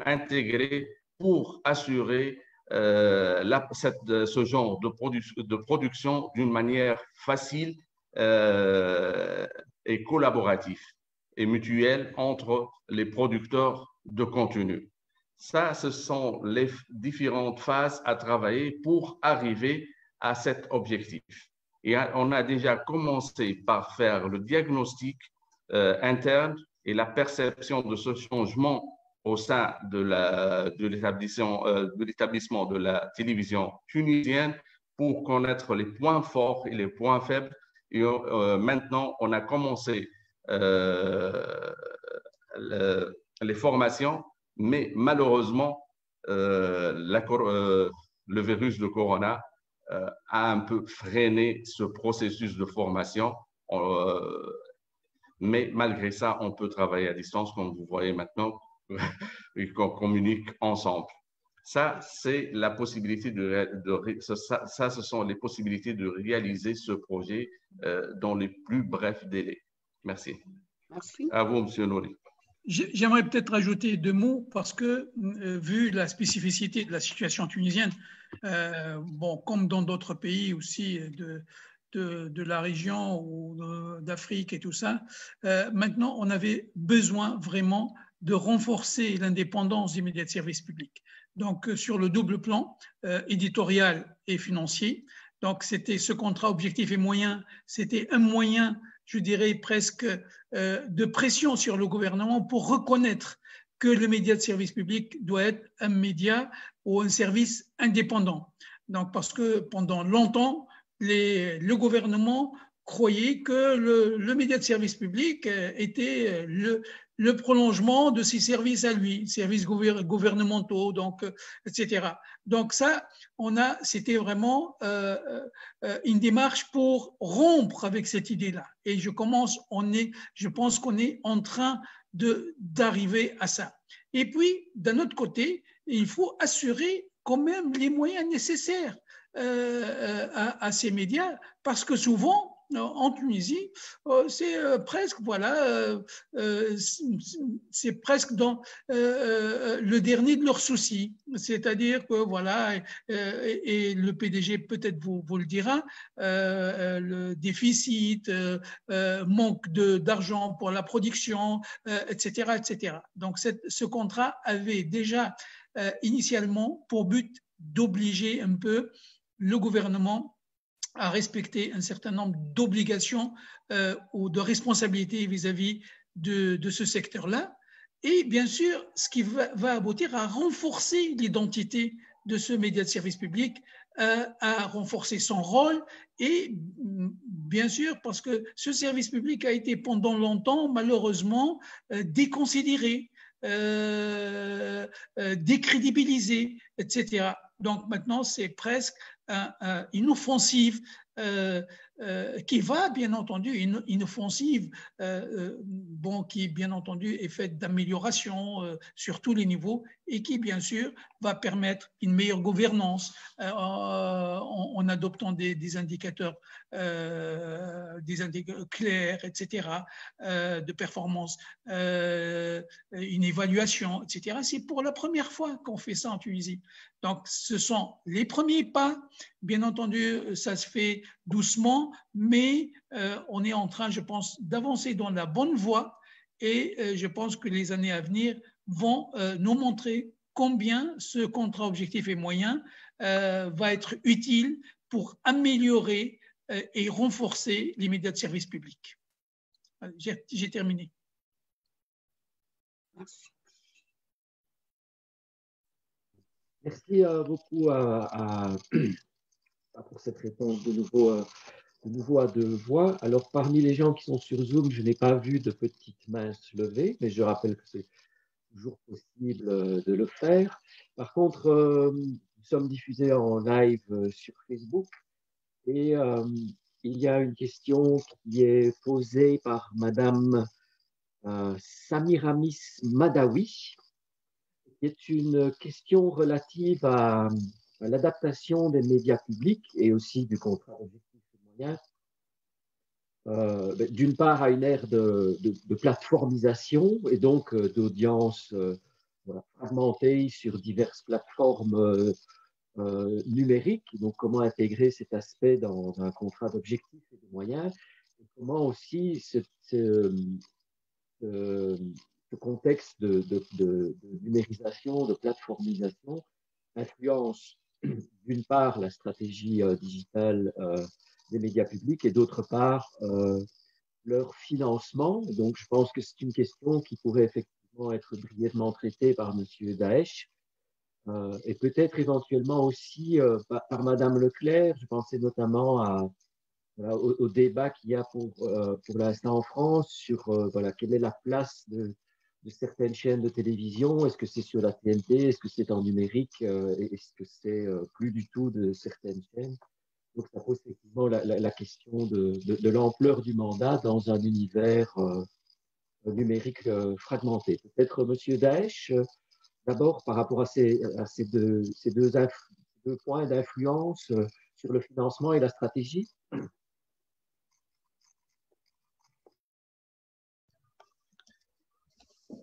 intégrés pour assurer ce genre de production d'une manière facile et collaboratif et mutuel entre les producteurs de contenu. Ça, ce sont les différentes phases à travailler pour arriver à cet objectif. Et on a déjà commencé par faire le diagnostic interne et la perception de ce changement au sein de l'établissement de la télévision tunisienne pour connaître les points forts et les points faibles. Et maintenant, on a commencé les formations, mais malheureusement, le virus de Corona a un peu freiné ce processus de formation. Mais malgré ça, on peut travailler à distance, comme vous voyez maintenant, et qu'on communique ensemble. Ça, c'est la possibilité ce sont les possibilités de réaliser ce projet dans les plus brefs délais. Merci. Merci. À vous, M. Nouri. J'aimerais peut-être ajouter 2 mots parce que, vu la spécificité de la situation tunisienne, bon, comme dans d'autres pays aussi de la région ou d'Afrique et tout ça, maintenant, on avait besoin vraiment de renforcer l'indépendance des médias de service public. Donc, sur le double plan, éditorial et financier. Donc, c'était ce contrat objectif et moyen, c'était un moyen, je dirais presque, de pression sur le gouvernement pour reconnaître que le média de service public doit être un média ou un service indépendant. Donc, parce que pendant longtemps, le gouvernement croyait que le média de service public était le prolongement de ses services à lui, services gouvernementaux, donc, etc. Donc ça, c'était vraiment une démarche pour rompre avec cette idée-là. Et je pense qu'on est en train d'arriver à ça. Et puis, d'un autre côté, il faut assurer quand même les moyens nécessaires à ces médias, parce que souvent, en Tunisie, c'est presque, voilà, c'est presque dans le dernier de leurs soucis. C'est-à-dire que, voilà, et le PDG peut-être vous le dira, le déficit, manque d'argent pour la production, etc., etc. Donc, ce contrat avait déjà initialement pour but d'obliger un peu le gouvernement à respecter un certain nombre d'obligations ou de responsabilités vis-à-vis de ce secteur-là. Et bien sûr, ce qui va aboutir à renforcer l'identité de ce média de service public, à renforcer son rôle et bien sûr parce que ce service public a été pendant longtemps malheureusement déconsidéré, décrédibilisé, etc. Donc maintenant, c'est presque une offensive qui va, bien entendu, une offensive bon, qui, bien entendu, est faite d'amélioration sur tous les niveaux et qui, bien sûr, va permettre une meilleure gouvernance en adoptant des indicateurs clairs, etc., de performance, une évaluation, etc. C'est pour la première fois qu'on fait ça en Tunisie. Donc, ce sont les premiers pas. Bien entendu, ça se fait doucement, mais on est en train, je pense, d'avancer dans la bonne voie et je pense que les années à venir vont nous montrer combien ce contrat objectif et moyen va être utile pour améliorer et renforcer les médias de service public. J'ai terminé. Merci. Merci beaucoup pour cette réponse de nouveau à 2 voix. Alors, parmi les gens qui sont sur Zoom, je n'ai pas vu de petites mains se lever, mais je rappelle que c'est toujours possible de le faire. Par contre, nous sommes diffusés en live sur Facebook et il y a une question qui est posée par Madame Samiramis Madawi, qui est une question relative à l'adaptation des médias publics et aussi du contrat objectif et moyen, d'une part à une ère de plateformisation et donc d'audience fragmentée sur diverses plateformes numériques, donc comment intégrer cet aspect dans un contrat d'objectifs et de moyens, comment aussi ce contexte de numérisation, de plateformisation influence d'une part la stratégie digitale des médias publics et d'autre part leur financement. Donc je pense que c'est une question qui pourrait effectivement être brièvement traitée par M. Daesh et peut-être éventuellement aussi par Mme Leclerc. Je pensais notamment au débat qu'il y a pour l'instant en France sur quelle est la place de certaines chaînes de télévision. Est-ce que c'est sur la TNT? Est-ce que c'est en numérique? Est-ce que c'est plus du tout de certaines chaînes? Donc, ça pose effectivement la question de l'ampleur du mandat dans un univers numérique fragmenté. Peut-être M. Daesh, d'abord par rapport à ces deux points d'influence sur le financement et la stratégie.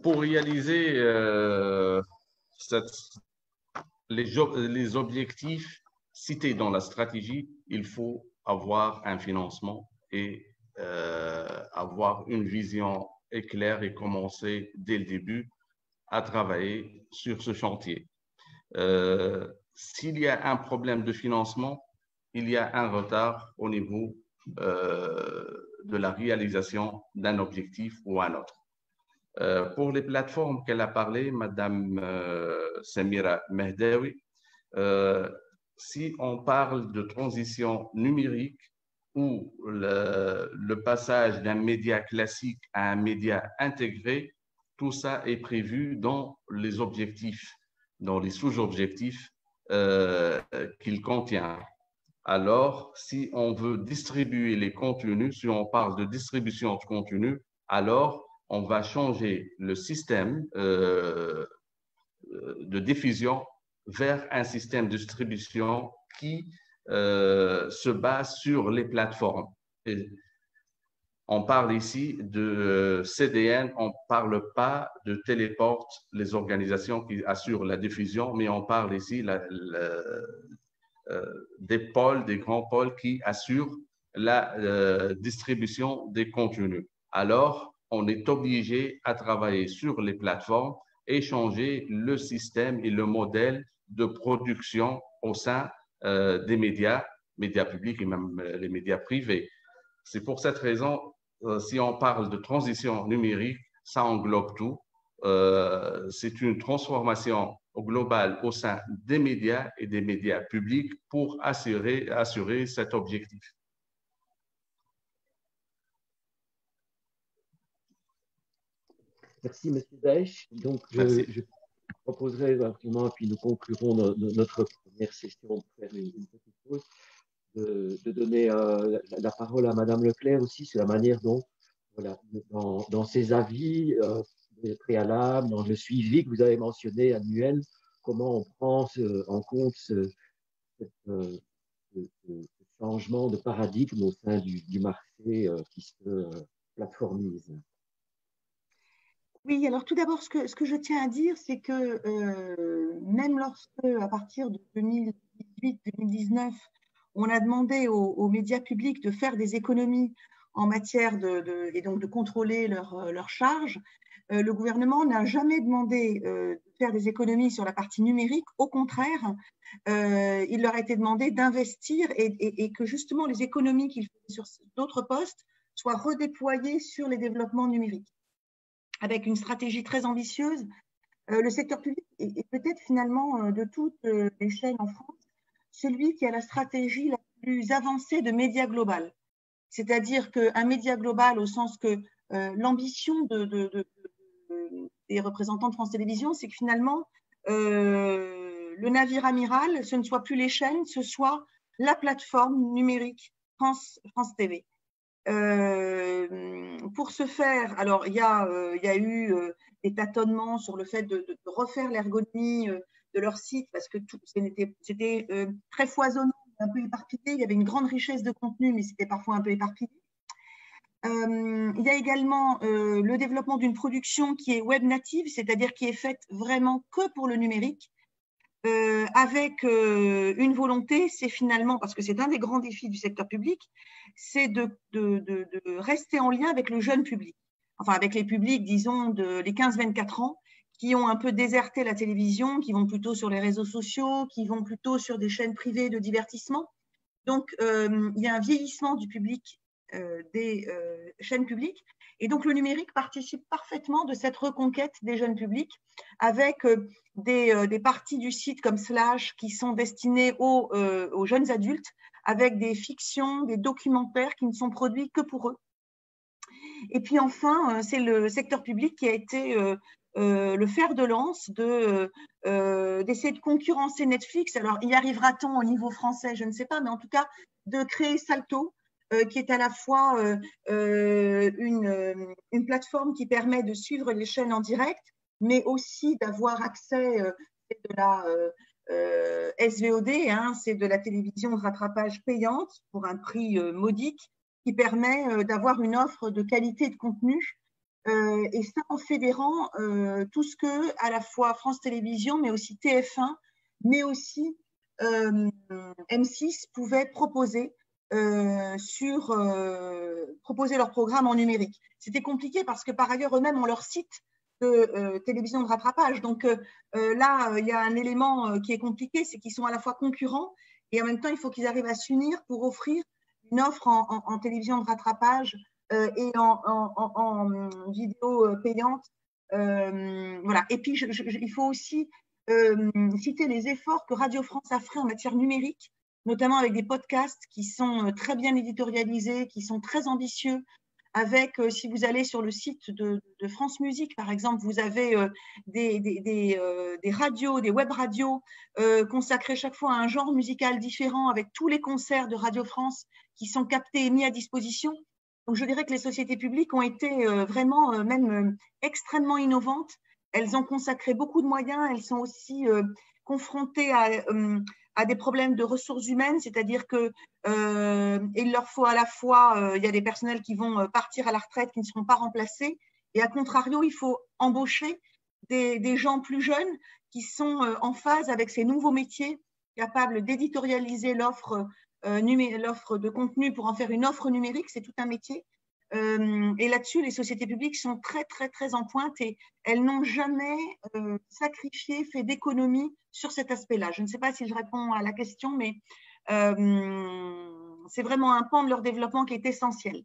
Pour réaliser les objectifs cités dans la stratégie, il faut avoir un financement et avoir une vision claire et commencer dès le début à travailler sur ce chantier. S'il y a un problème de financement, il y a un retard au niveau de la réalisation d'un objectif ou un autre. Pour les plateformes qu'elle a parlé, Madame Samira Mehdaoui, si on parle de transition numérique ou le passage d'un média classique à un média intégré, tout ça est prévu dans les objectifs, dans les sous-objectifs qu'il contient. Alors, si on veut distribuer les contenus, si on parle de distribution de contenu, alors on va changer le système de diffusion vers un système de distribution qui se base sur les plateformes. Et on parle ici de CDN, on ne parle pas de Téléport, les organisations qui assurent la diffusion, mais on parle ici des pôles, des grands pôles qui assurent la distribution des contenus. Alors, on est obligé à travailler sur les plateformes et changer le système et le modèle de production au sein des médias publics et même les médias privés. C'est pour cette raison, si on parle de transition numérique, ça englobe tout. C'est une transformation globale au sein des médias et des médias publics pour assurer cet objectif. Merci, M. Daesh. Donc, je proposerai rapidement, puis nous conclurons notre première session pour faire une petite pause, de donner la parole à Mme Leclerc aussi sur la manière dont, dans ses avis préalables, dans le suivi que vous avez mentionné annuel, comment on prend en compte ce changement de paradigme au sein du marché qui se plateformise. Oui, alors tout d'abord, ce que je tiens à dire, c'est que même lorsque, à partir de 2018-2019, on a demandé aux médias publics de faire des économies en matière et donc de contrôler leurs charges, le gouvernement n'a jamais demandé de faire des économies sur la partie numérique. Au contraire, il leur a été demandé d'investir et que justement les économies qu'ils faisaient sur d'autres postes soient redéployées sur les développements numériques. Avec une stratégie très ambitieuse, le secteur public est peut-être finalement de toutes les chaînes en France celui qui a la stratégie la plus avancée de média global. C'est-à-dire qu'un média global au sens que l'ambition des représentants de France Télévisions, c'est que finalement, le navire amiral, ce ne soit plus les chaînes, ce soit la plateforme numérique France TV. Pour ce faire, alors il y a eu des tâtonnements sur le fait de refaire l'ergonomie de leur site parce que c'était très foisonnant, un peu éparpillé. Il y avait une grande richesse de contenu, mais c'était parfois un peu éparpillé. Il y a également le développement d'une production qui est web native, c'est-à-dire qui est faite vraiment que pour le numérique. avec une volonté, c'est finalement, parce que c'est un des grands défis du secteur public, c'est de rester en lien avec le jeune public, enfin avec les publics, disons, les 15-24 ans, qui ont un peu déserté la télévision, qui vont plutôt sur les réseaux sociaux, qui vont plutôt sur des chaînes privées de divertissement. Donc, il y a un vieillissement du public des chaînes publiques. Et donc, le numérique participe parfaitement de cette reconquête des jeunes publics avec des parties du site comme Slash qui sont destinées aux jeunes adultes, avec des fictions, des documentaires qui ne sont produits que pour eux. Et puis enfin, c'est le secteur public qui a été le fer de lance d'essayer de concurrencer Netflix. Alors, y arrivera-t-on au niveau français? Je ne sais pas, mais en tout cas, de créer Salto, qui est à la fois une plateforme qui permet de suivre les chaînes en direct, mais aussi d'avoir accès à de la SVOD, hein, c'est de la télévision de rattrapage payante pour un prix modique, qui permet d'avoir une offre de qualité de contenu, et ça en fédérant tout ce que à la fois France Télévisions, mais aussi TF1, mais aussi M6 pouvaient proposer proposer leur programme en numérique. C'était compliqué parce que par ailleurs eux-mêmes ont leur site de télévision de rattrapage. Donc là, il y a un élément qui est compliqué, c'est qu'ils sont à la fois concurrents et en même temps, il faut qu'ils arrivent à s'unir pour offrir une offre en télévision de rattrapage et en vidéo payante. Voilà. Et puis, il faut aussi citer les efforts que Radio France a fait en matière numérique, notamment avec des podcasts qui sont très bien éditorialisés, qui sont très ambitieux. Avec, si vous allez sur le site de France Musique, par exemple, vous avez des radios, des web radios consacrées chaque fois à un genre musical différent, avec tous les concerts de Radio France qui sont captés et mis à disposition. Donc, je dirais que les sociétés publiques ont été vraiment même extrêmement innovantes. Elles ont consacré beaucoup de moyens. Elles sont aussi confrontées à des problèmes de ressources humaines, c'est-à-dire que il leur faut à la fois, il y a des personnels qui vont partir à la retraite, qui ne seront pas remplacés, et à contrario, il faut embaucher des gens plus jeunes qui sont en phase avec ces nouveaux métiers, capables d'éditorialiser l'offre de contenu pour en faire une offre numérique, c'est tout un métier. Et là-dessus, les sociétés publiques sont très, très, très en pointe et elles n'ont jamais sacrifié, fait d'économies sur cet aspect-là. Je ne sais pas si je réponds à la question, mais c'est vraiment un pan de leur développement qui est essentiel.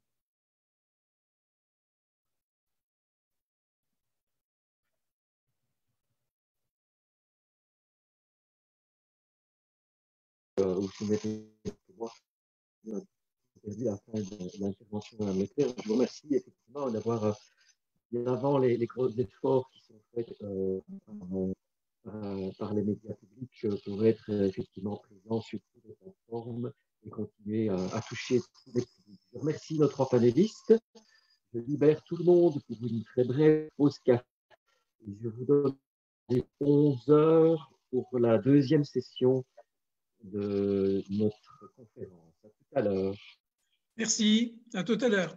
Vu la fin de l'intervention de Mme Leclerc. Je vous remercie effectivement d'avoir mis en avant les gros efforts qui sont faits par les médias publics pour être effectivement présents sur toutes les plateformes et continuer à toucher tous les publics. Je remercie nos trois panélistes. Je libère tout le monde pour une très brève pause café. Je vous donne 11 heures pour la deuxième session de notre conférence. À tout à l'heure. Merci, à tout à l'heure.